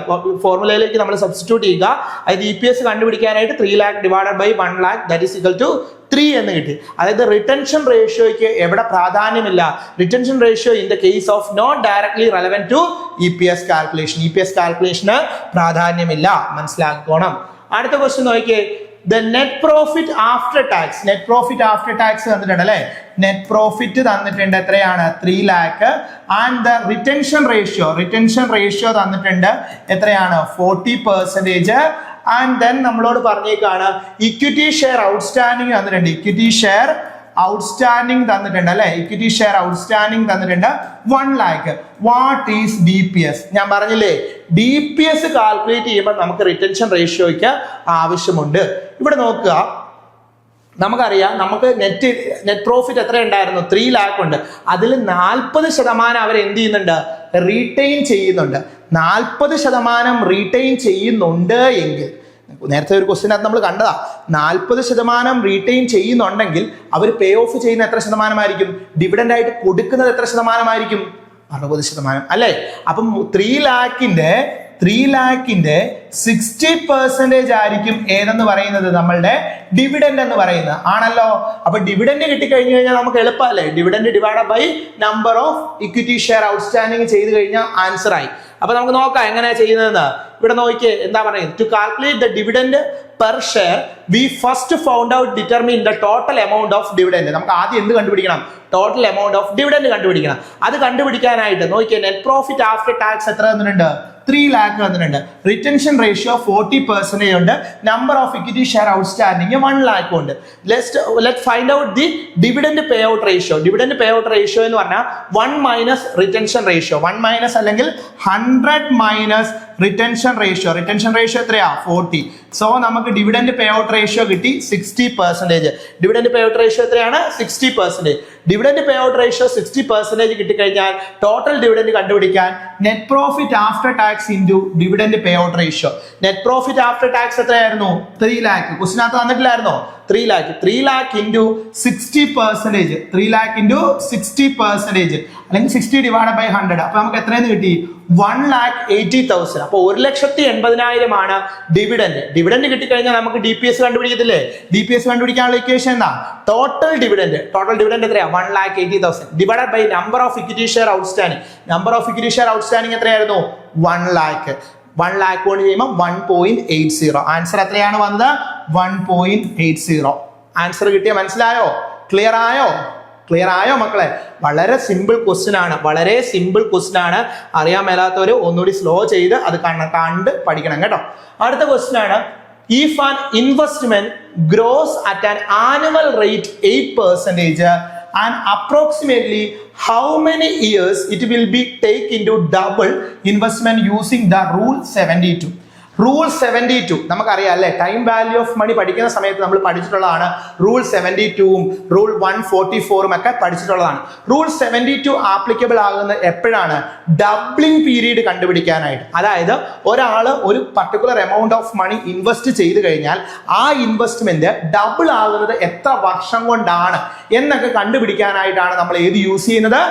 ഫോർമുലയിലേക്ക് നമ്മൾ substitute ചെയ്യുക. അതായത് EPS കണ്ടുപിടിക്കാനായിട്ട് 3 lakh divided by 1 lakh that is equal to 3 എന്ന് കിട്ടി. അതായത് റിട്ടൻഷൻ റേഷ്യോയ്ക്ക് എവിടെ പ്രാധാന്യമില്ല? Retention ratio in the case of not directly relevant to EPS കാൽക്കുലേഷന് പ്രാധാന്യമില്ല. മനസ്സിലാക്കണം. അടുത്ത ക്വസ്റ്റ്യൻ നോക്കിയേ. The net profit after tax. Net profit after tax തന്നിട്ടുണ്ട് അല്ലെ. നെറ്റ് പ്രോഫിറ്റ് തന്നിട്ടുണ്ട് എത്രയാണ്? 3 lakh. And the retention ratio തന്നിട്ടുണ്ട് എത്രയാണ്? 40%. ആൻഡ് ദെൻ നമ്മളോട് പറഞ്ഞേക്കാണ് ഇക്വിറ്റി ഷെയർ ഔട്ട്സ്റ്റാൻഡിങ് തന്നിട്ടുണ്ട്. ഇക്വിറ്റി ഷെയർ ഔട്ട്സ്റ്റാൻഡിങ് തന്നിട്ടുണ്ട് അല്ലെ. ഇക്വിറ്റി ഷെയർ ഔട്ട്സ്റ്റാൻഡിങ് തന്നിട്ടുണ്ട് 1 lakh. What is DPS? ഞാൻ പറഞ്ഞില്ലേ DPS കാൽക്കുലേറ്റ് ചെയ്യുമ്പോൾ നമുക്ക് റിട്ടൻഷൻ റേഷ്യോയ്ക്ക് ആവശ്യമുണ്ട്. ഇവിടെ നോക്കുക, നമുക്കറിയാം നമുക്ക് നെറ്റ് പ്രോഫിറ്റ് എത്ര ഉണ്ടായിരുന്നു? 3 lakh ഉണ്ട്. അതിൽ 40% അവർ എന്ത് ചെയ്യുന്നുണ്ട്? റീറ്റെയിൻ ചെയ്യുന്നുണ്ട്. 40% റീറ്റെയിൻ ചെയ്യുന്നുണ്ട് എങ്കിൽ, നേരത്തെ ഒരു ക്വസ്റ്റ്യനകത്ത് നമ്മൾ കണ്ടതാ, 40% റീറ്റെയിൻ ചെയ്യുന്നുണ്ടെങ്കിൽ അവർ പേ ഓഫ് ചെയ്യുന്ന എത്ര ശതമാനമായിരിക്കും? ഡിവിഡൻഡ് ആയിട്ട് കൊടുക്കുന്നത് എത്ര ശതമാനമായിരിക്കും? 60% അല്ലേ. അപ്പം 3 lakhന്റെ 60% ആയിരിക്കും ഏതെന്ന് പറയുന്നത്? നമ്മളുടെ ഡിവിഡൻഡ് എന്ന് പറയുന്നത് ആണല്ലോ. അപ്പൊ ഡിവിഡൻഡ് കിട്ടിക്കഴിഞ്ഞു കഴിഞ്ഞാൽ നമുക്ക് എളുപ്പമല്ലേ? Dividend divide by number of equity share outstanding ചെയ്ത് കഴിഞ്ഞാൽ ആൻസർ ആയി. അപ്പൊ നമുക്ക് നോക്കാം എങ്ങനെയാ ചെയ്യുന്നതെന്ന്. ഇവിടെ നോക്കിയേ എന്താ പറയുന്നത്? To calculate the dividend per share we first found out determine the total amount of dividend. നമുക്ക് ആദ്യം എന്ത് കണ്ടുപിടിക്കണം? ടോട്ടൽ എമൗണ്ട് ഓഫ് ഡിവിഡൻഡ് കണ്ടുപിടിക്കണം. അത് കണ്ടുപിടിക്കാനായിട്ട് നോക്കിയേ നെറ്റ് പ്രോഫിറ്റ് ആഫ്റ്റർ ടാക്സ് എത്ര തന്നിട്ടുണ്ട്? 3 lakh തന്നിട്ടുണ്ട്. റിറ്റൻഷൻ റേഷ്യോ 40% ഉണ്ട്. Number of equity share outstanding 1 lakh ഉണ്ട്. Let find out the dividend pay out ratio. Dividend pay out ratio എന്ന് പറഞ്ഞാൽ 1 മൈനസ് റിറ്റൻഷൻ റേഷ്യോ, 1 മൈനസ് അല്ലെങ്കിൽ 100 minus retention ratio. Retention ratio എത്രയാ? 40. So നമുക്ക് dividend pay out ratio കിട്ടി 60%. Dividend pay out ratio എത്രയാണ്? 60%. Dividend pay out ratio 60% കിട്ടിക്കഴിഞ്ഞാൽ total dividend കണ്ടുപിടിക്കാൻ net profit after tax into dividend pay out ratio. Net profit after tax എത്രയായിരുന്നു? 3 lakh. ക്വസ്റ്റിനകത്ത് തന്നിട്ടില്ലായിരുന്നോ? 3 lakh. 3 lakh into 60%. 3 lakh into 60% അല്ലെങ്കിൽ 60 divide by 100. അപ്പൊ നമുക്ക് എത്രയെന്ന് കിട്ടി? 1,80,000. അപ്പൊ 1,80,000 ആണ് ഡിവിഡൻഡ്. ഡിവിഡൻഡ് കിട്ടിക്കഴിഞ്ഞാൽ നമുക്ക് DPS കണ്ടുപിടിക്കത്തില്ലേ? DPS കണ്ടുപിടിക്കാനുള്ള ഇക്വേഷൻ എന്താ? Total dividend. ടോട്ടൽ ഡിവിഡൻഡ് എത്രയാ? 1,80,000 divide by number of equity share outstanding. Number of equity share outstanding എത്രയായിരുന്നു? 1 lakh. 1 lakh കൊണ്ട് ചെയ്യുമ്പോൾ 1.80. ആൻസർ എത്രയാണ് വന്നത്? 1.80. ആൻസർ കിട്ടിയ മനസ്സിലായോ? ക്ലിയർ ആയോ? ക്ലിയർ ആയോ മക്കളെ? വളരെ സിമ്പിൾ ക്വസ്റ്റ്യൻ ആണ്. വളരെ സിമ്പിൾ ക്വസ്റ്റ്യൻ ആണ്. അറിയാൻ മേലാത്തവര് ഒന്നുകൂടി സ്ലോ ചെയ്ത് അത് കണ്ട് പഠിക്കണം കേട്ടോ. അടുത്ത ക്വസ്റ്റ്യൻ ആണ്, if an investment gross at an annual rate 8% and approximately how many years it will be take into double investment using the rule 72. Rule 72 നമുക്കറിയാം അല്ലെ. ടൈം വാല്യൂ ഓഫ് മണി പഠിക്കുന്ന സമയത്ത് നമ്മൾ പഠിച്ചിട്ടുള്ളതാണ്. റൂൾ 72ഉം റൂൾ 144ഉം ഒക്കെ പഠിച്ചിട്ടുള്ളതാണ്. Rule 72 applicable ആകുന്നത് എപ്പോഴാണ്? Doubling period കണ്ടുപിടിക്കാനായിട്ട്. അതായത് ഒരാൾ ഒരു particular amount of money invest ചെയ്ത് കഴിഞ്ഞാൽ ആ ഇൻവെസ്റ്റ്മെന്റ് ഡബിൾ ആകുന്നത് എത്ര വർഷം കൊണ്ടാണ് എന്നൊക്കെ കണ്ടുപിടിക്കാനായിട്ടാണ് നമ്മൾ ഏത് യൂസ് ചെയ്യുന്നത്?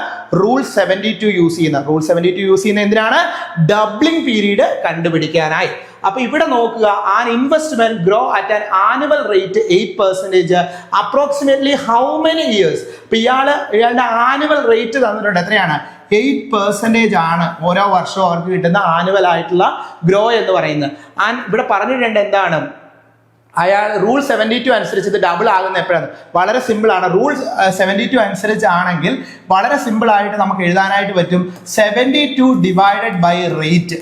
റൂൾ 72 യൂസ് ചെയ്യുന്നത്. റൂൾ 72 യൂസ് ചെയ്യുന്നത് എന്തിനാണ്? ഡബ്ലിംഗ് പീരീഡ് കണ്ടുപിടിക്കാനായി. അപ്പൊ ഇവിടെ നോക്കുക, an investment grow at an annual rate 8%, approximately how many years. ഇപ്പൊ ഇയാളുടെ ആനുവൽ റേറ്റ് തന്നിട്ടുണ്ട്. എത്രയാണ്? 8% ആണ് ഓരോ വർഷവും അവർക്ക് കിട്ടുന്ന ആനുവൽ ആയിട്ടുള്ള ഗ്രോ എന്ന് പറയുന്നത്. ആൻഡ് ഇവിടെ പറഞ്ഞിട്ടുണ്ട് എന്താണ്? അയാൾ റൂൾ 72 അനുസരിച്ച് ഇത് ഡബിൾ ആകുന്ന എപ്പോഴാണ്? വളരെ സിമ്പിൾ ആണ്. റൂൾ 72 അനുസരിച്ച് ആണെങ്കിൽ വളരെ സിമ്പിൾ ആയിട്ട് നമുക്ക് എഴുതാനായിട്ട് പറ്റും. 72 divided by rate.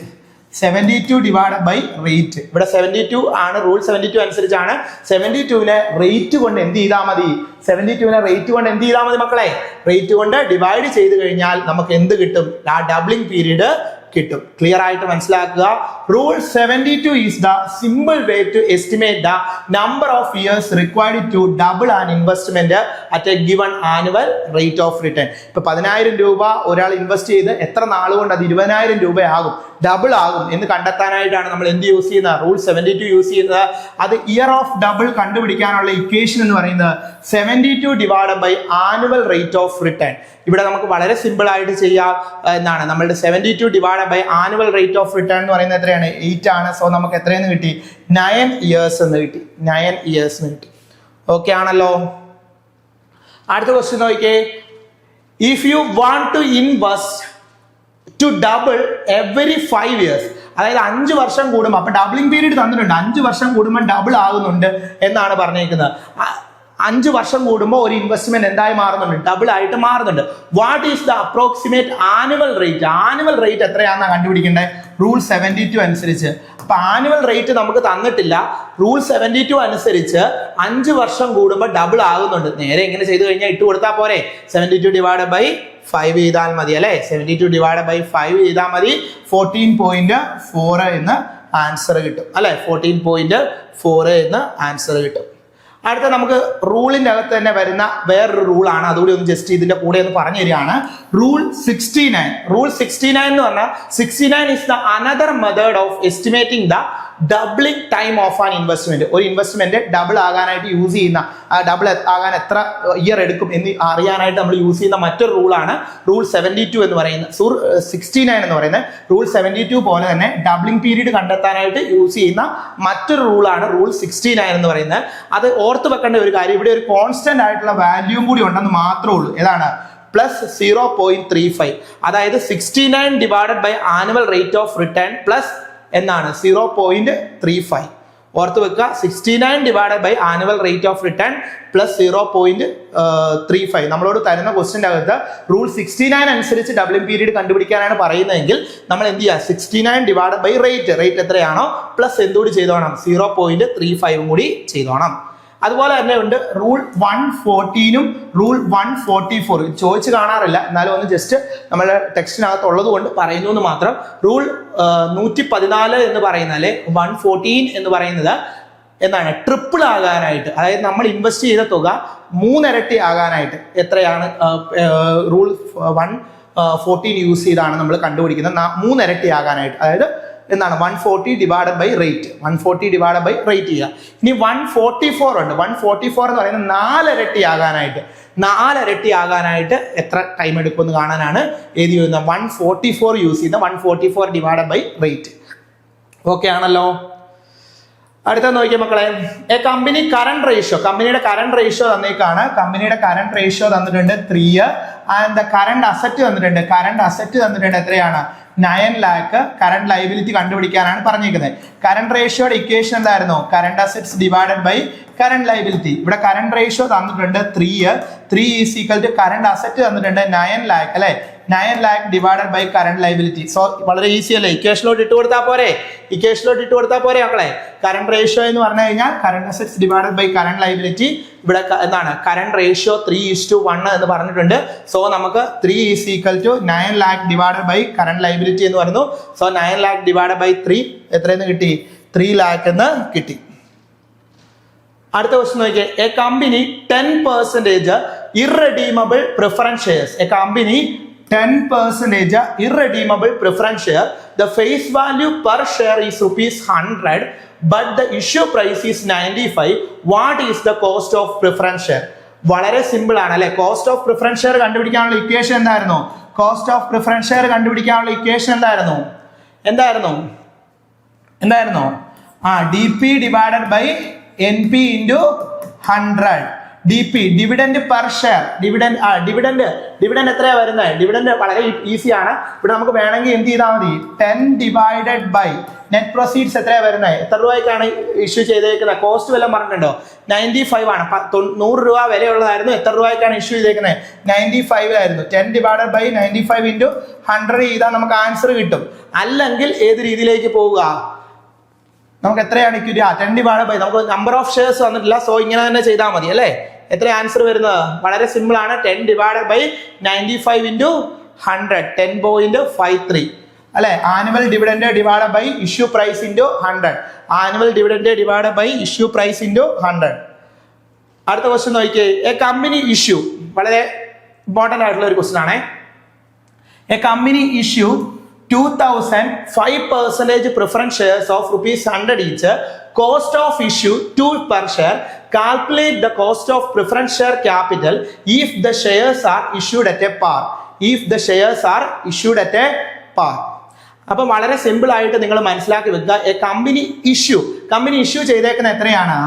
72 divided by rate. ഇവിടെ 72 ആണ്. റൂൾ 72 അനുസരിച്ചാണ്. 72നെ റേറ്റ് കൊണ്ട് എന്ത് ചെയ്താൽ മതി? 72നെ റേറ്റ് കൊണ്ട് എന്ത് ചെയ്താൽ മതി മക്കളെ? റേറ്റ് കൊണ്ട് ഡിവൈഡ് ചെയ്ത് കഴിഞ്ഞാൽ നമുക്ക് എന്ത് കിട്ടും? ആ ഡബ്ലിംഗ് പീരീഡ് കിട്ടും. ക്ലിയർ ആയിട്ട് മനസ്സിലാക്കുക. Rule 72 is the simple way to estimate the number of years required to double an investment at a given annual rate of return. ഇപ്പൊ 10,000 രൂപ ഒരാൾ ഇൻവെസ്റ്റ് ചെയ്ത് എത്ര നാൾ കൊണ്ട് അത് 20,000 രൂപയാകും, ഡബിൾ ആകും എന്ന് കണ്ടെത്താനായിട്ടാണ് നമ്മൾ എന്ത് യൂസ് ചെയ്യുന്നത്? റൂൾ 72 യൂസ് ചെയ്യുന്നത്. അത് ഇയർ ഓഫ് ഡബിൾ കണ്ടുപിടിക്കാനുള്ള ഇക്വേഷൻ എന്ന് പറയുന്നത് 72 divide by annual rate of return. ഇവിടെ നമുക്ക് വളരെ സിമ്പിൾ ആയിട്ട് ചെയ്യാം. എന്താണ് നമ്മളുടെ 72 divide by annual rate of return എന്ന് പറയുന്നത് എത്രയാണ്? 8 ആണ്. സോ നമുക്ക് എത്രയെന്ന് കിട്ടി? 9 ഇയേഴ്സ് എന്ന് കിട്ടി. 9 ഇയേഴ്സ് എന്ന് കിട്ടി. ഓക്കെ ആണല്ലോ. അടുത്ത ക്വസ്റ്റ്യൻ നോക്കിയേ. If you want to invest to double every 5 years, അതായത് 5 വർഷം കൂടുമ്പോൾ, അപ്പൊ ഡബിളിംഗ് പീരീഡ് തന്നിട്ടുണ്ട്, 5 വർഷം കൂടുമ്പോൾ ഡബിൾ ആകുന്നുണ്ട് എന്നാണ് പറഞ്ഞേക്കുന്നത്. 5 വർഷം കൂടുമ്പോൾ ഒരു ഇൻവെസ്റ്റ്മെന്റ് എന്തായി മാറുന്നുണ്ട്? ഡബിൾ ആയിട്ട് മാറുന്നുണ്ട്. What is the approximate annual rate? Annual rate എത്രയാണെന്നാണ് കണ്ടുപിടിക്കേണ്ടത്? റൂൾ 72 അനുസരിച്ച്. അപ്പൊ അപ്പൊ ആനുവൽ റേറ്റ് നമുക്ക് തന്നിട്ടില്ല. റൂൾ 72 അനുസരിച്ച് 5 വർഷം കൂടുമ്പോൾ ഡബിൾ ആകുന്നുണ്ട്. നേരെ ഇങ്ങനെ ചെയ്തു കഴിഞ്ഞാൽ ഇട്ട് കൊടുത്താൽ പോരെ, 72/5 ചെയ്താൽ മതി അല്ലെ. 72/5 ചെയ്താൽ മതി. 14.4 എന്ന് ആൻസർ കിട്ടും അല്ലെ. 14.4 എന്ന് ആൻസർ കിട്ടും. അടുത്ത നമുക്ക് റൂളിന്റെ അകത്ത് തന്നെ വരുന്ന വേറൊരു റൂളാണ്, അതുകൂടി ഒന്ന് ജസ്റ്റ് ഇതിന്റെ കൂടെ ഒന്ന് പറഞ്ഞു തരികയാണ്. റൂൾ 69. റൂൾ 69 എന്ന് പറഞ്ഞാൽ 69 is the another method of estimating the doubling time of an investment. ഒരു ഇൻവെസ്റ്റ്മെന്റ് ഡബിൾ ആകാനായിട്ട് യൂസ് ചെയ്യുന്ന, ഡബിൾ ആകാൻ എത്ര ഇയർ എടുക്കും എന്ന് അറിയാനായിട്ട് നമ്മൾ യൂസ് ചെയ്യുന്ന മറ്റൊരു റൂളാണ് റൂൾ 72 എന്ന് പറയുന്നത്. 69 എന്ന് പറയുന്നത് റൂൾ 72 പോലെ തന്നെ ഡബിളിംഗ് പീരീഡ് കണ്ടെത്താനായിട്ട് യൂസ് ചെയ്യുന്ന മറ്റൊരു റൂളാണ് റൂൾ 69 എന്ന് പറയുന്നത്. അത് ഓർത്ത് വെക്കേണ്ട ഒരു കാര്യം, ഇവിടെ ഒരു കോൺസ്റ്റന്റ് ആയിട്ടുള്ള വാല്യൂം കൂടി ഉണ്ടെന്ന് മാത്രമേ ഉള്ളൂ. ഏതാണ്? പ്ലസ് 0.35. അതായത് 69 divided by annual rate of return plus എന്നാണ് 0.35. ഓർത്ത് വെക്കുക, 69 divided by annual rate of return plus 0.35. നമ്മളോട് തരുന്ന ക്വസ്റ്റിന്റെ അകത്ത് റൂൾ 69 അനുസരിച്ച് ഡബിളിംഗ് പീരീഡ് കണ്ടുപിടിക്കാനാണ് പറയുന്നതെങ്കിൽ നമ്മൾ എന്ത് ചെയ്യുക? 69 ഡിവൈഡഡ് ബൈ റേറ്റ് എത്രയാണോ പ്ലസ് എന്തുകൂടി ചെയ്തോണം? 0.35 കൂടി ചെയ്തോണം. അതുപോലെ തന്നെ ഉണ്ട് റൂൾ 114 റൂൾ 144. ചോദിച്ചു കാണാറില്ല, എന്നാലും ഒന്ന് ജസ്റ്റ് നമ്മുടെ ടെക്സ്റ്റിനകത്ത് ഉള്ളത് കൊണ്ട് പറയുന്നു എന്ന് മാത്രം. റൂൾ 114 എന്ന് പറയുന്നത് 114 എന്ന് പറയുന്നത് എന്താണ്? ട്രിപ്പിൾ ആകാനായിട്ട്, അതായത് നമ്മൾ ഇൻവെസ്റ്റ് ചെയ്ത തുക 3 ഇരട്ടി ആകാനായിട്ട് എത്രയാണ് റൂൾ 114 യൂസ് ചെയ്താണ് നമ്മൾ കണ്ടുപിടിക്കുന്നത്. 3 ഇരട്ടി ആകാനായിട്ട്, അതായത് എന്താണ്? 140 divided by rate, 140 divided by rate ചെയ്യുക. ഇനി 144 ഉണ്ട്. 144 എന്ന് പറയുന്നത് 4 ഇരട്ടി ആകാനായിട്ട്, 4 ഇരട്ടി ആകാനായിട്ട് എത്ര ടൈം എടുക്കുമെന്ന് കാണാനാണ് എഴുതി വരുന്നത്. 144 യൂസ് ചെയ്യുന്ന 144 ഡിവൈഡഡ് ബൈ റേറ്റ്. ഓക്കെ ആണല്ലോ. അടുത്ത നോക്കിയ മക്കളെ, എ കമ്പനി കറണ്ട് റേഷ്യോ, കമ്പനിയുടെ കറണ്ട് റേഷ്യോ തന്നേക്കാണ്. കമ്പനിയുടെ കറണ്ട് റേഷ്യോ തന്നിട്ടുണ്ട് 3. ആൻഡ് കറണ്ട് അസറ്റ് തന്നിട്ടുണ്ട്. കറണ്ട് അസറ്റ് തന്നിട്ടുണ്ട് എത്രയാണ്? 9 lakh. കറണ്ട് ലൈബിലിറ്റി കണ്ടുപിടിക്കാനാണ് പറഞ്ഞിരിക്കുന്നത്. കറണ്ട് റേഷ്യോയുടെ ഇക്വേഷൻ എന്തായിരുന്നു? Current assets divided by current liability. ഇവിടെ കറണ്ട് റേഷ്യോ തന്നിട്ടുണ്ട് 3 is equal to current asset തന്നിട്ടുണ്ട് 9 lakh അല്ലെ. 9 lakh divided by current liability. So വളരെ ഈസി അല്ലേ? ഇക്വേഷനിലോട്ട് ഇട്ട് കൊടുത്താൽ പോരെ, മക്കളെ. കറണ്ട് റേഷ്യോ എന്ന് പറഞ്ഞു കഴിഞ്ഞാൽ current assets divided by current liability. ഇവിടെ എന്താണ്? കറണ്ട് റേഷ്യോ 3:1 എന്ന് പറഞ്ഞിട്ടുണ്ട്. സോ നമുക്ക് 3 is equal to 9 lakh divided by current liability എന്ന് പറയുന്നു. സോ 9 lakh ഡിവൈഡഡ് ബൈ 3 എത്രയെന്ന് കിട്ടി? 3 lakh എന്ന് കിട്ടി. അടുത്ത ക്വസ്റ്റ്യൻ നോക്കിയേ, a company 10% irredeemable preference shares. A company 10% irredeemable preference share. The face value per share is ₹100, but the issue price is 95. What is the cost of preference share? വളരെ simple ആണ് അല്ലെ. Cost of preference share കണ്ടുപിടിക്കാനുള്ള equation എന്തായിരുന്നു? Cost of preference share കണ്ടുപിടിക്കാനുള്ള equation എന്തായിരുന്നു? DP divided by NP into 100. DP dividend per share. Dividend എത്രയാ വരുന്നത്? Dividend വളരെ ഈസിയാണ്. ഇവിടെ നമുക്ക് വേണമെങ്കിൽ എന്ത് ചെയ്താൽ മതി? 10 ഡിവൈഡഡ് ബൈ നെറ്റ് പ്രൊസീഡ്സ് എത്രയാ വരുന്നത്? എത്ര രൂപയ്ക്കാണ് ഇഷ്യൂ ചെയ്തേക്കുന്നത്? കോസ്റ്റ് വല്ലതും പറഞ്ഞിട്ടുണ്ടോ? 95 ആണ്. 100 രൂപ വിലയുള്ളതായിരുന്നു. എത്ര രൂപയ്ക്കാണ് ഇഷ്യൂ ചെയ്തേക്കുന്നത്? 95 10 ഡിവൈഡഡ് ബൈ 95 ഇൻറ്റു 100 ചെയ്താൽ നമുക്ക് ആൻസർ കിട്ടും. അല്ലെങ്കിൽ ഏത് രീതിയിലേക്ക് പോവുക? നമുക്ക് എത്രയാണ് ഇക്വിറ്റി? 10 ഡിവൈഡഡ് ബൈ, നമുക്ക് നമ്പർ ഓഫ് ഷെയർസ് വന്നിട്ടില്ല. സോ ഇങ്ങനെ തന്നെ ചെയ്താൽ മതി അല്ലേ. എത്ര ആൻസർ വരുന്നത്? വളരെ സിമ്പിൾ ആണ്. 10 ഡിവൈഡഡ് ബൈ 95 ഇൻറ്റു 100, 10.53 അല്ലെ. Annual dividend divided by issue price into 100. Annual dividend divided by issue price into 100. അടുത്ത ക്വസ്റ്റ്യൻ നോക്കിയേ, എ കമ്പനി ഇഷ്യൂ. വളരെ ഇമ്പോർട്ടൻ്റ് ആയിട്ടുള്ള ഒരു ക്വസ്റ്റ്യൻ ആണ്. A company issue 2000 5% preference shares of ₹100 each. Cost of issue 2 per share. Calculate the cost of preference share capital if the shares are issued at a par. അപ്പം വളരെ simple ആയിട്ട് നിങ്ങൾ മനസ്സിലാക്കി വെക്കുക. എ കമ്പനി ഇഷ്യൂ ചെയ്തേക്കുന്ന എത്രയാണ്?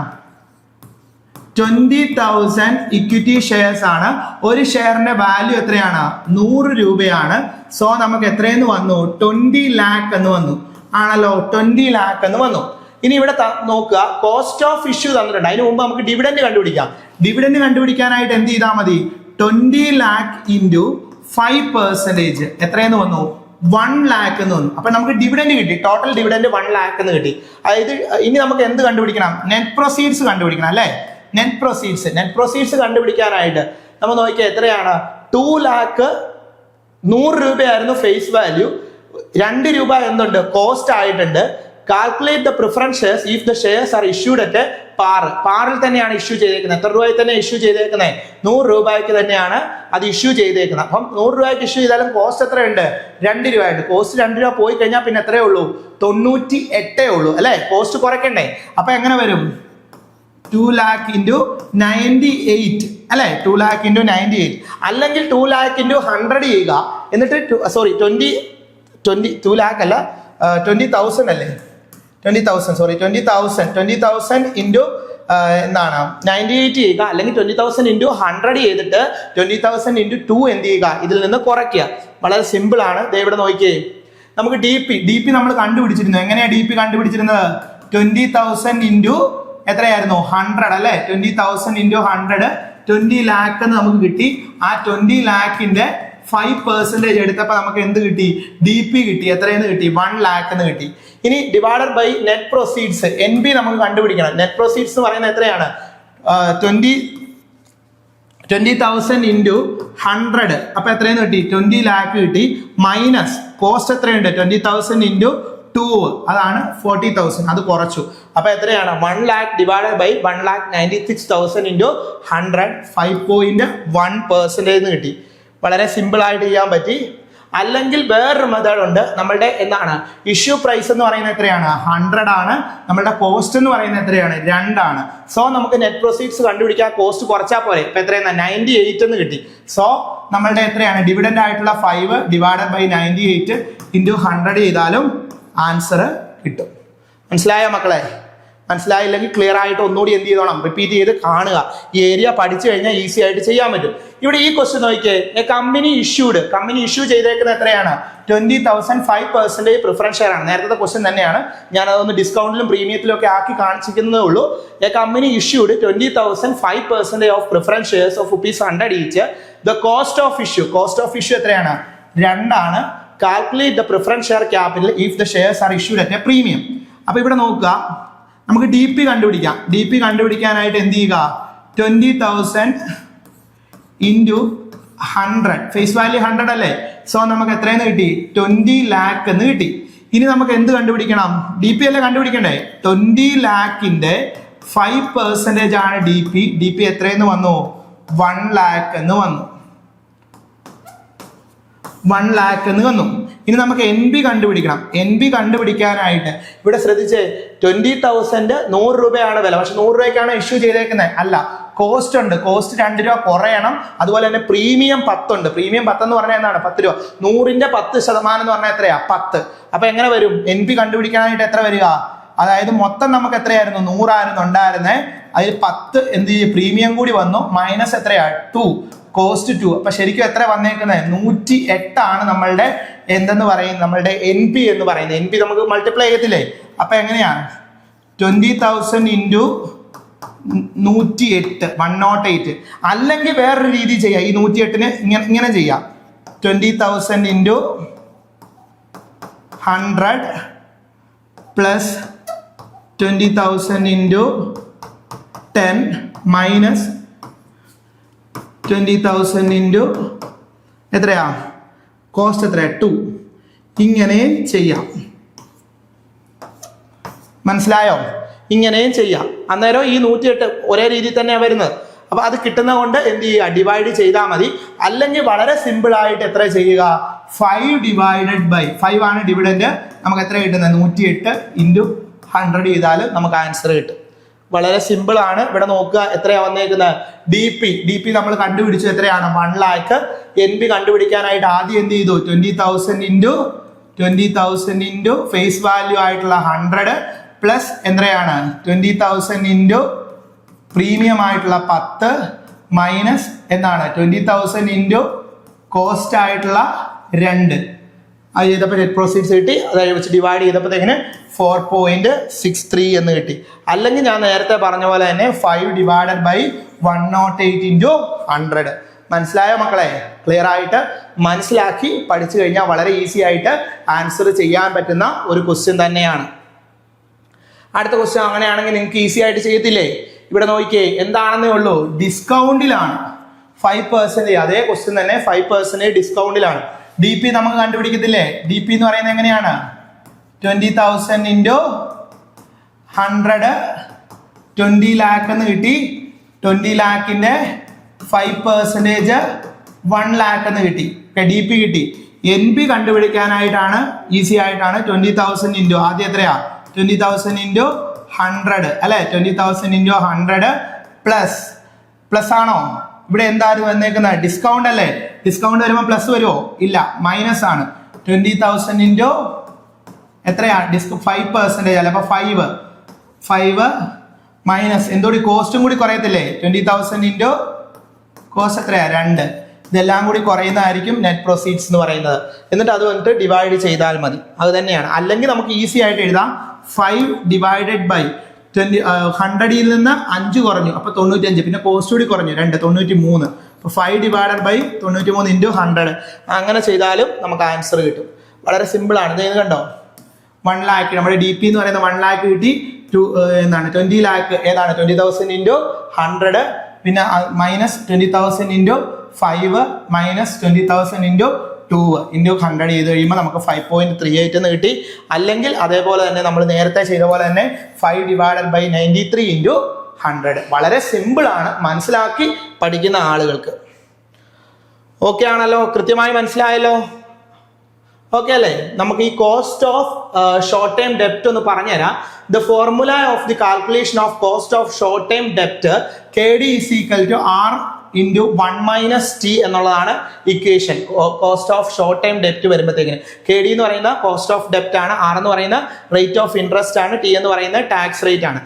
20,000 equity shares ആണ്. ഒരു ഷെയറിന്റെ വാല്യൂ എത്രയാണ്? 100 രൂപയാണ്. സോ നമുക്ക് എത്രയെന്ന് വന്നു? 20 lakh എന്ന് വന്നു ആണല്ലോ. 20 lakh എന്ന് വന്നു. ഇനി ഇവിടെ നോക്കുക, കോസ്റ്റ് ഓഫ് ഇഷ്യൂ തന്നിട്ടുണ്ട്. അതിന് മുമ്പ് നമുക്ക് ഡിവിഡൻഡ് കണ്ടുപിടിക്കാം. ഡിവിഡൻഡ് കണ്ടുപിടിക്കാനായിട്ട് എന്ത് ചെയ്താൽ മതി? 20 lakh ഇൻറ്റു 5% എത്രയെന്ന് വന്നു? 1 lakh എന്ന് വന്നു. അപ്പൊ നമുക്ക് ഡിവിഡൻഡ് കിട്ടി, ടോട്ടൽ ഡിവിഡൻഡ് 1 lakh എന്ന് കിട്ടി. അതായത് ഇനി നമുക്ക് എന്ത് കണ്ടുപിടിക്കണം? നെറ്റ് പ്രൊസീഡ്സ് കണ്ടുപിടിക്കണം അല്ലേ? നെറ്റ് പ്രൊസീഡ്സ് കണ്ടുപിടിക്കാനായിട്ട് നമ്മൾ നോക്കിയാൽ എത്രയാണ്? 2 lakh 100 രൂപയായിരുന്നു ഫേസ് വാല്യൂ, 2 രൂപ എന്തുണ്ട്? കോസ്റ്റ് ആയിട്ടുണ്ട്. Calculate the preference shares if the shares are issued at പാറിൽ തന്നെയാണ് ഇഷ്യൂ ചെയ്തേക്കുന്നത്. എത്ര രൂപയ്ക്ക് തന്നെ ഇഷ്യൂ ചെയ്തേക്കുന്നത്? 100 രൂപയ്ക്ക് തന്നെയാണ് അത് ഇഷ്യൂ ചെയ്തേക്കുന്നത്. അപ്പം 100 രൂപയ്ക്ക് ഇഷ്യൂ ചെയ്താലും കോസ്റ്റ് എത്രയുണ്ട്? 2 രൂപയുണ്ട്. കോസ്റ്റ് 2 രൂപ പോയി കഴിഞ്ഞാൽ പിന്നെ എത്രയേ ഉള്ളൂ? 98 ഉള്ളൂ അല്ലെ? കോസ്റ്റ് കുറയ്ക്കണ്ടേ? അപ്പൊ എങ്ങനെ വരും? 2 lakh into 98 അല്ലെ? 2 lakh into 98 അല്ലെങ്കിൽ 2 lakh into 100 ചെയ്യുക. എന്നിട്ട് 2 lakh അല്ല 20,000 അല്ലേ? 20,000 into എന്താണ് 98 ചെയ്യുക, അല്ലെങ്കിൽ 20,000 into 100 ചെയ്തിട്ട് 20,000 into 2 എന്ത് ചെയ്യുക? ഇതിൽ നിന്ന് കുറയ്ക്കുക. വളരെ സിമ്പിൾ ആണ്. ദേ ഇവിടെ നോക്കിയേ, നമുക്ക് ഡി പി നമ്മൾ കണ്ടുപിടിച്ചിരുന്നു. എങ്ങനെയാ ഡി പി കണ്ടുപിടിച്ചിരുന്നത്? 20,000 into എത്രയായിരുന്നു? 100 അല്ലെ? 20,000 into 100 20 lakh എന്ന് നമുക്ക് കിട്ടി. ആ 20 lakhന്റെ 5% എടുത്തപ്പോ നമുക്ക് എന്ത് കിട്ടി? ഡി പി കിട്ടി. എത്രയെന്ന് കിട്ടി? 1 lakh എന്ന് കിട്ടി. ഇനി divided by net proceeds N B നമുക്ക് കണ്ടുപിടിക്കണം. നെറ്റ് പ്രൊസീഡ്സ് എന്ന് പറയുന്നത് എത്രയാണ്? 20,000 into 100 അപ്പൊ എത്രയെന്ന് കിട്ടി? 20 lakh കിട്ടി. മൈനസ് കോസ്റ്റ് എത്രയുണ്ട്? 20,000 into 2 അതാണ് 40,000. അത് കുറച്ചു. അപ്പൊ എത്രയാണ്? 1 lakh ഡിവൈഡഡ് ബൈ 1,96,000 into 100 5.1% എന്ന് കിട്ടി. വളരെ സിമ്പിൾ ആയിട്ട് ചെയ്യാൻ പറ്റി. അല്ലെങ്കിൽ വേറൊരു മെത്തേഡ് ഉണ്ട്. നമ്മളുടെ എന്താണ് ഇഷ്യൂ പ്രൈസ് എന്ന് പറയുന്നത് എത്രയാണ്? 100 ആണ്. നമ്മളുടെ കോസ്റ്റ് എന്ന് പറയുന്നത് എത്രയാണ്? 2 ആണ്. സോ നമുക്ക് നെറ്റ് പ്രൊസീഡ്സ് കണ്ടുപിടിക്കാൻ കോസ്റ്റ് കുറച്ചാൽ പോലെ. ഇപ്പൊ എത്രയാണ്? 98 എന്ന് കിട്ടി. സോ നമ്മളുടെ എത്രയാണ്? ഡിവിഡൻഡ് ആയിട്ടുള്ള 5 ഡിവൈഡഡ് ബൈ 98 into 100 ചെയ്താലും ആൻസർ കിട്ടും. മനസ്സിലായോ മക്കളെ? മനസ്സിലായില്ലെങ്കിൽ ക്ലിയർ ആയിട്ട് ഒന്നുകൂടി എന്ത് ചെയ്തോണം? റിപ്പീറ്റ് ചെയ്ത് കാണുക. ഈ ഏരിയ പഠിച്ചു കഴിഞ്ഞാൽ ഈസി ആയിട്ട് ചെയ്യാൻ പറ്റും. ഇവിടെ ഈ ക്വസ്റ്റ്യൻ നോക്കിയേ, കമ്പനി ഇഷ്യൂ ചെയ്തേക്കുന്നത് എത്രയാണ്? 20,000 5% പ്രിഫറൻസ് ഷെയർ ആണ്. നേരത്തെ ക്വസ്റ്റ്യൻ തന്നെയാണ്. ഞാൻ അതൊന്ന് ഡിസ്കൗണ്ടിലും പ്രീമിയത്തിലും ഒക്കെ ആക്കി കാണിച്ചിരിക്കുന്നതേ ഉള്ളൂ. A company issued 20,000 5% of preference shares of ₹100 each. The cost of issue എത്രയാണ്? 2 ആണ്. Calculate the preference share capital if the shares are issued at A premium. അപ്പൊ ഇവിടെ നോക്കുക, നമുക്ക് ഡി പി കണ്ടുപിടിക്കാം. ഡി പി കണ്ടുപിടിക്കാനായിട്ട് എന്ത് ചെയ്യുക? 20,000 into 100 ഫേസ് വാല്യൂ 100 അല്ലേ? സോ നമുക്ക് എത്രയെന്ന് കിട്ടി? 20 lakh എന്ന് കിട്ടി. ഇനി നമുക്ക് എന്ത് കണ്ടുപിടിക്കണം? ഡി പി അല്ലേ കണ്ടുപിടിക്കണ്ടേ? 20 lakhന്റെ 5% ആണ് ഡി പി. ഡി പി എത്രയെന്ന് വന്നു? 1 lakh എന്ന് വന്നു. 1 lakh എന്ന് വന്നു. ഇനി നമുക്ക് എൻ ബി കണ്ടുപിടിക്കണം. എൻ ബി കണ്ടുപിടിക്കാനായിട്ട് ഇവിടെ ശ്രദ്ധിച്ച് 20,000 100 രൂപയാണ് വില. പക്ഷെ 100 രൂപയ്ക്കാണ് ഇഷ്യൂ ചെയ്തേക്കുന്നത്? അല്ല, കോസ്റ്റ് ഉണ്ട്. കോസ്റ്റ് 2 രൂപ കുറയണം. അതുപോലെ തന്നെ പ്രീമിയം 10 ഉണ്ട്. പ്രീമിയം 10 എന്ന് പറഞ്ഞാൽ എന്താണ്? 10 രൂപ. 100ന്റെ 10% എന്ന് പറഞ്ഞാൽ എത്രയാ? 10. അപ്പൊ എങ്ങനെ വരും? എൻ ബി കണ്ടുപിടിക്കാനായിട്ട് എത്ര വരിക? അതായത് മൊത്തം നമുക്ക് എത്രയായിരുന്നു? 100 ആയിരുന്നു ഉണ്ടായിരുന്നേ. അതിൽ 10 എന്ത് ചെയ്യും? പ്രീമിയം കൂടി വന്നു. മൈനസ് എത്രയാ? 2. കോസ്റ്റ് 2. അപ്പൊ ശരിക്കും എത്ര വന്നേക്കുന്നത്? 108 ആണ് നമ്മളുടെ എന്തെന്ന് പറയും? നമ്മളുടെ എൻ പി എന്ന് പറയുന്നത്. എൻ പി നമുക്ക് മൾട്ടിപ്ലൈ ചെയ്യത്തില്ലേ? അപ്പൊ എങ്ങനെയാണ്? 20,000 into 108 108. അല്ലെങ്കിൽ വേറൊരു രീതി ചെയ്യാം. ഈ 108ന് ഇങ്ങനെ ചെയ്യാം. 20,000 into 100 plus 20,000 into 10 minus 20,000 into എത്രയാ? കോസ്റ്റ് എത്രയാ? 2. ഇങ്ങനെ ചെയ്യാം. മനസ്സിലായോ? ഇങ്ങനെയും ചെയ്യാം. അന്നേരം ഈ 108 ഒരേ രീതിയിൽ തന്നെയാണ് വരുന്നത്. അപ്പൊ അത് കിട്ടുന്ന കൊണ്ട് എന്ത് ചെയ്യുക? ഡിവൈഡ് ചെയ്താൽ മതി. അല്ലെങ്കിൽ വളരെ സിമ്പിൾ ആയിട്ട് എത്ര ചെയ്യുക? 5 ഡിവൈഡഡ് ബൈ 5 ആണ് ഡിവിഡൻഡ്. നമുക്ക് എത്ര കിട്ടുന്നത്? 108 into 100 ചെയ്താൽ നമുക്ക് ആൻസർ കിട്ടും. വളരെ സിമ്പിൾ ആണ്. ഇവിടെ നോക്കുക, എത്രയാ വന്നേക്കുന്നത്? ഡി പി നമ്മൾ കണ്ടുപിടിച്ചു. എത്രയാണ്? 1 lakh. എൻ ബി കണ്ടുപിടിക്കാനായിട്ട് ആദ്യം എന്ത് ചെയ്തു? 20,000 into ഫേസ് വാല്യൂ ആയിട്ടുള്ള 100 പ്ലസ് എത്രയാണ്? 20,000 into പ്രീമിയം ആയിട്ടുള്ള 10 മൈനസ് എന്താണ്? 20,000 into കോസ്റ്റ് ആയിട്ടുള്ള 2. അത് ചെയ്തപ്പോൾ നെറ്റ് പ്രൊസീഡ്സ് കിട്ടി. അതായത് വെച്ച് ഡിവൈഡ് ചെയ്തപ്പോഴത്തേക്കിന് 4.63 എന്ന് കിട്ടി. അല്ലെങ്കിൽ ഞാൻ നേരത്തെ പറഞ്ഞ പോലെ തന്നെ 5 ഡിവൈഡഡ് ബൈ 108 into 100. മനസ്സിലായോ മക്കളെ? ക്ലിയർ ആയിട്ട് മനസ്സിലാക്കി പഠിച്ചു കഴിഞ്ഞാൽ വളരെ ഈസി ആയിട്ട് ആൻസർ ചെയ്യാൻ പറ്റുന്ന ഒരു ക്വസ്റ്റ്യൻ തന്നെയാണ്. അടുത്ത ക്വസ്റ്റ്യൻ അങ്ങനെയാണെങ്കിൽ നിങ്ങൾക്ക് ഈസി ആയിട്ട് ചെയ്യത്തില്ലേ? ഇവിടെ നോക്കിയേ, എന്താണെന്നേ ഉള്ളൂ, ഡിസ്കൗണ്ടിലാണ് 5%. അതേ ക്വസ്റ്റ്യൻ തന്നെ 5% ഡിസ്കൗണ്ടിലാണ്. ഡി പി നമുക്ക് കണ്ടുപിടിക്കത്തില്ലേ? ഡി പി എന്ന് പറയുന്നത് എങ്ങനെയാണ്? 20,000 ഇൻറ്റു 100, 20 lakh എന്ന് കിട്ടി. 20 lakhന്റെ 5% 1 lakh എന്ന് കിട്ടി. ഡി പി കിട്ടി. എൻ പി കണ്ടുപിടിക്കാനായിട്ടാണ് ഈസി ആയിട്ടാണ് 20,000 ഇൻറ്റു ആദ്യം എത്രയാ? 20,000 ഇൻറ്റു 100 അല്ലെ? 20,000 ഇൻറ്റു 100 പ്ലസ് ആണോ? ഇവിടെ എന്തായാലും വന്നേക്കുന്നത് ഡിസ്കൗണ്ട് അല്ലേ? ഡിസ്കൗണ്ട് വരുമ്പോൾ പ്ലസ് വരുമോ? ഇല്ല, മൈനസ് ആണ്. 20,000 ഇൻറ്റു എത്രയാ? 5% അല്ല, അപ്പൊ 5 മൈനസ് എന്തോടി കോസ്റ്റും കൂടി കുറയത്തില്ലേ? 20,000 ഇൻറ്റു കോസ്റ്റ് എത്രയാ? 2. ഇതെല്ലാം കൂടി കുറയുന്നതായിരിക്കും നെറ്റ് പ്രൊസീഡ്സ് എന്ന് പറയുന്നത്. എന്നിട്ട് അത് വന്നിട്ട് ഡിവൈഡ് ചെയ്താൽ മതി. അത് തന്നെയാണ്. അല്ലെങ്കിൽ നമുക്ക് ഈസി ആയിട്ട് എഴുതാം 5 ഡിവൈഡഡ് ബൈ 100ൽ നിന്ന് 5 കുറഞ്ഞു, അപ്പൊ 95. പിന്നെ കോസ്റ്റ് കൂടി കുറഞ്ഞു 2, 93. അപ്പൊ 5 ഡിവൈഡഡ് ബൈ 93 ഇൻറ്റു 100. അങ്ങനെ ചെയ്താലും നമുക്ക് ആൻസർ കിട്ടും. വളരെ സിമ്പിൾ ആണ്. ഇത് കണ്ടോ, 1 lakh നമ്മുടെ ഡി പി എന്ന് പറയുന്ന 1 lakh കിട്ടി. എന്താണ് 20 lakh ഏതാണ്? 20,000 ഇൻറ്റു 100 പിന്നെ minus 20,000 into 5 minus 20,000 into 2 into 100 ചെയ്ത് കഴിയുമ്പോൾ നമുക്ക് 5.38 എന്ന് കിട്ടി. അല്ലെങ്കിൽ അതേപോലെ തന്നെ നമ്മൾ നേരത്തെ ചെയ്ത പോലെ തന്നെ 5 ഡിവൈഡഡ് ബൈ 93 ഇൻറ്റു 100. വളരെ സിമ്പിൾ ആണ് മനസ്സിലാക്കി പഠിക്കുന്ന ആളുകൾക്ക്. ഓക്കെ ആണല്ലോ? കൃത്യമായി മനസ്സിലായല്ലോ? ഓക്കെ അല്ലേ? നമുക്ക് ഈ കോസ്റ്റ് ഓഫ് ഷോർട്ട് ടൈം ഡെപ്റ്റ് ഒന്ന് പറഞ്ഞുതരാം. The formula of the calculation of cost of short time ഡെപ്റ്റ് KD is equal to R into 1 minus T എന്നുള്ളതാണ് equation. Cost of short time ഡെപ്റ്റ് വരുമ്പോഴത്തേക്കിന് KD എന്ന് പറയുന്ന കോസ്റ്റ് ഓഫ് ഡെപ്റ്റ് ആണ്, R എന്ന് പറയുന്ന റേറ്റ് ഓഫ് ഇൻട്രസ്റ്റ് ആണ്, T എന്ന് പറയുന്ന ടാക്സ് റേറ്റ് ആണ്.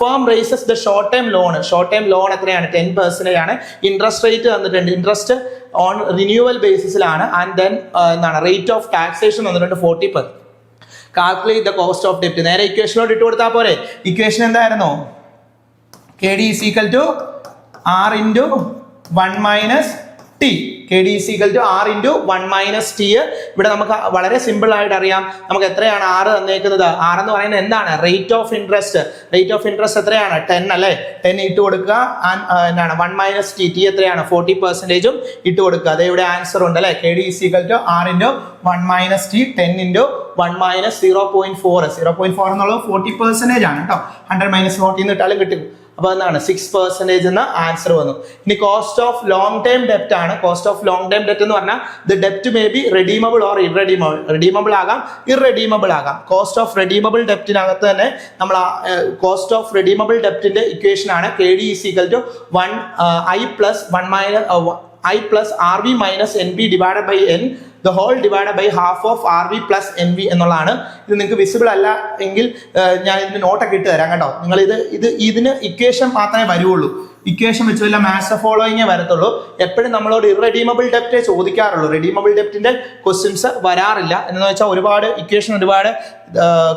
Firm raises the short time loan. Short time loan എത്രയാണ്? 10% ആണ്. ഇൻട്രസ്റ്റ് റേറ്റ് തന്നിട്ടുണ്ട്. ഇൻട്രസ്റ്റ് ഓൺ റിന്യൂവൽ ബേസിസിലാണ്. ആൻഡ് ദെൻ എന്താണ് റേറ്റ് ഓഫ് ടാക്സേഷൻ വന്നിട്ടുണ്ട് 40%. കാൽക്കുലേറ്റ് ദ കോസ്റ്റ് ഓഫ് ഡെപ്റ്റ്. നേരെ ഇക്വേഷനോട് ഇട്ട് കൊടുത്താൽ പോരെ? ഇക്വേഷൻ എന്തായിരുന്നു? KD is equal to R into 1 minus T. KD is equal to R into 1 minus T. ഇവിടെ നമുക്ക് വളരെ സിമ്പിൾ ആയിട്ട് അറിയാം. നമുക്ക് എത്രയാണ് R തന്നേക്കുന്നത്? R എന്ന് പറയുന്നത് എന്താണ്? Rate of interest. Rate of interest എത്രയാണ്? 10 അല്ലേ? 10 ഇട്ട് കൊടുക്കുക. എന്താണ് 1 minus T. T എത്രയാണ്? 40% ഇട്ട് കൊടുക്കുക. അതേ ഇവിടെ ആൻസർ ഉണ്ട് അല്ലേ? KD is equal to R into 1 minus T. 10 into 1 minus 0.4. 0.4 എന്നുള്ളത് 40% ആണ് കേട്ടോ. 100 minus 40 എന്ന് ഇട്ടാലും കിട്ടും. അപ്പൊ എന്താണ് 6% എന്ന ആൻസർ വന്നു. ഇനി കോസ്റ്റ് ഓഫ് ലോങ് ടൈം ഡെപ്റ്റ് ആണ്. കോസ്റ്റ് ഓഫ് ലോങ് ടൈം ഡെപ്റ്റ് എന്ന് പറഞ്ഞാൽ ദ ഡെപ്റ്റ് may be redeemable or irredeemable. Redeemable ആകാം, ഇറഡീമബിൾ ആകാം. കോസ്റ്റ് ഓഫ് റെഡീമബിൾ ഡെപ്റ്റിനകത്ത് തന്നെ നമ്മൾ കോസ്റ്റ് ഓഫ് റെഡീമബിൾ ഡെപ്റ്റിന്റെ ഇക്വേഷൻ ആണ് KD is equal to 1 I plus RV minus NB divided by N the whole divided by half of RV plus NV എന്നുള്ളതാണ്. ഇത് നിങ്ങൾക്ക് വിസിബിൾ അല്ല എങ്കിൽ ഞാൻ ഇതിന് നോട്ടൊക്കെ ഇട്ട് തരാം കേട്ടോ. നിങ്ങൾ ഇതിന് ഇക്വേഷൻ മാത്രമേ വരുള്ളൂ. ഇക്വേഷൻ വെച്ച് വല്ല മാത്സ് ഫോളോയിങ്ങേ വരത്തുള്ളൂ. എപ്പോഴും നമ്മളോട് ഇറഡീമബിൾ ഡെപ്റ്റേ ചോദിക്കാറുള്ളൂ. റെഡീമബിൾ ഡെപ്റ്റിന്റെ ക്വസ്റ്റ്യൻസ് വരാറില്ല. എന്ന് വെച്ചാൽ ഒരുപാട് ഇക്വേഷൻ ഒരുപാട്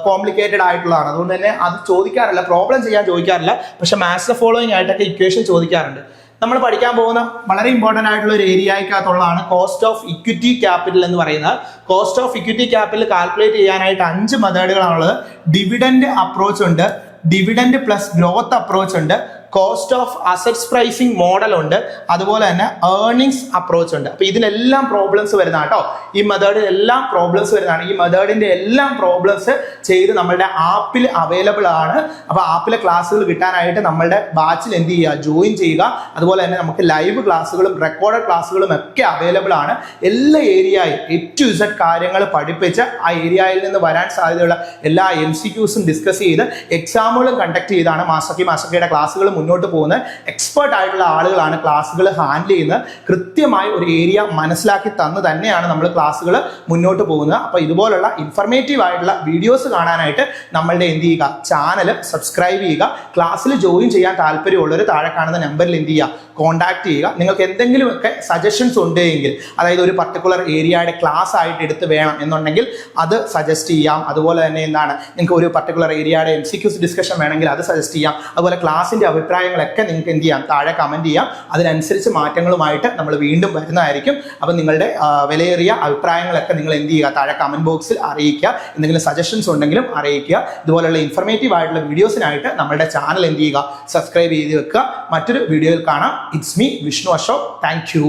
കോംപ്ലിക്കേറ്റഡ് ആയിട്ടുള്ളതാണ്. അതുകൊണ്ട് തന്നെ അത് ചോദിക്കാറില്ല, പ്രോബ്ലം ചെയ്യാൻ ചോദിക്കാറില്ല. പക്ഷെ മാത്സ് ഫോളോയിങ് ആയിട്ടൊക്കെ ഇക്വേഷൻ ചോദിക്കാറുണ്ട്. നമ്മൾ പഠിക്കാൻ പോകുന്ന വളരെ ഇമ്പോർട്ടൻ്റ് ആയിട്ടുള്ള ഒരു ഏരിയക്കകത്തുള്ളതാണ് കോസ്റ്റ് ഓഫ് ഇക്വിറ്റി ക്യാപിറ്റൽ എന്ന് പറയുന്നത്. Cost of equity capital calculate ചെയ്യാനായിട്ട് 5 മെത്തേഡുകളാണുള്ളത്. ഡിവിഡൻഡ് അപ്രോച്ച് ഉണ്ട്, ഡിവിഡൻഡ് പ്ലസ് ഗ്രോത്ത് അപ്രോച്ച് ഉണ്ട്, cost of assets pricing model ഉണ്ട്, അതുപോലെ തന്നെ ഏർണിങ്സ് അപ്രോച്ച് ഉണ്ട്. അപ്പൊ ഇതിനെല്ലാം പ്രോബ്ലംസ് വരുന്ന കേട്ടോ. ഈ മെത്തേഡിൽ എല്ലാം പ്രോബ്ലംസ് വരുന്നതാണ്. ഈ മെത്തേഡിന്റെ എല്ലാം പ്രോബ്ലംസ് ചെയ്ത് നമ്മളുടെ ആപ്പിൽ അവൈലബിൾ ആണ്. അപ്പൊ ആപ്പിലെ ക്ലാസ്സുകൾ കിട്ടാനായിട്ട് നമ്മളുടെ ബാച്ചിൽ എന്ത് ചെയ്യുക? ജോയിൻ ചെയ്യുക. അതുപോലെ തന്നെ നമുക്ക് ലൈവ് ക്ലാസ്സുകളും റെക്കോർഡഡ് ക്ലാസ്സുകളും ഒക്കെ അവൈലബിൾ ആണ്. എല്ലാ ഏരിയയും A to Z കാര്യങ്ങൾ പഠിപ്പിച്ച് ആ ഏരിയയിൽ നിന്ന് വരാൻ സാധ്യതയുള്ള എല്ലാ MCQസും ഡിസ്കസ് ചെയ്ത് എക്സാമുകളും കണ്ടക്ട് ചെയ്താണ് മാസ്റ്റർക്കിയുടെ ക്ലാസ്സുകൾ മുന്നോട്ട് പോകുന്നത്. എക്സ്പേർട്ട് ആയിട്ടുള്ള ആളുകളാണ് ക്ലാസ്സുകൾ ഹാൻഡിൽ ചെയ്യുന്നത്. കൃത്യമായി ഒരു ഏരിയ മനസ്സിലാക്കി തന്നു തന്നെയാണ് നമ്മൾ ക്ലാസ്സുകൾ മുന്നോട്ട് പോകുന്നത്. അപ്പോൾ ഇതുപോലുള്ള ഇൻഫർമേറ്റീവ് ആയിട്ടുള്ള വീഡിയോസ് കാണാനായിട്ട് നമ്മളുടെ എന്ത് ചെയ്യുക? ചാനൽ സബ്സ്ക്രൈബ് ചെയ്യുക. ക്ലാസ്സിൽ ജോയിൻ ചെയ്യാൻ താല്പര്യമുള്ളവർ താഴെ കാണുന്ന നമ്പറിൽ എന്ത് ചെയ്യുക? കോൺടാക്ട് ചെയ്യുക. നിങ്ങൾക്ക് എന്തെങ്കിലുമൊക്കെ സജഷൻസ് ഉണ്ടെങ്കിൽ, അതായത് ഒരു പർട്ടിക്കുലർ ഏരിയയുടെ ക്ലാസ് ആയിട്ട് എടുത്ത് വേണം എന്നുണ്ടെങ്കിൽ അത് സജസ്റ്റ് ചെയ്യാം. അതുപോലെ തന്നെ എന്താണ് നിങ്ങൾക്ക് ഒരു പർട്ടിക്കുലർ ഏരിയയുടെ MCQs ഡിസ്കഷൻ വേണമെങ്കിൽ അത് സജസ്റ്റ് ചെയ്യാം. അതുപോലെ ക്ലാസ്സിന്റെ അഭിപ്രായങ്ങളൊക്കെ നിങ്ങൾക്ക് എന്ത് ചെയ്യാം, താഴെ കമൻറ്റ് ചെയ്യാം. അതിനനുസരിച്ച് മാറ്റങ്ങളുമായിട്ട് നമ്മൾ വീണ്ടും വരുന്നതായിരിക്കും. അപ്പം നിങ്ങളുടെ വിലയേറിയ അഭിപ്രായങ്ങളൊക്കെ നിങ്ങൾ എന്ത് ചെയ്യുക, താഴെ കമൻറ്റ് ബോക്സിൽ അറിയിക്കുക. എന്തെങ്കിലും സജഷൻസ് ഉണ്ടെങ്കിലും അറിയിക്കുക. ഇതുപോലുള്ള ഇൻഫർമേറ്റീവ് ആയിട്ടുള്ള വീഡിയോസിനായിട്ട് നമ്മുടെ ചാനൽ എന്ത് ചെയ്യുക, സബ്സ്ക്രൈബ് ചെയ്ത് വെക്കുക. മറ്റൊരു വീഡിയോയിൽ കാണാം. It's me Vishnu Ashok. Thank you.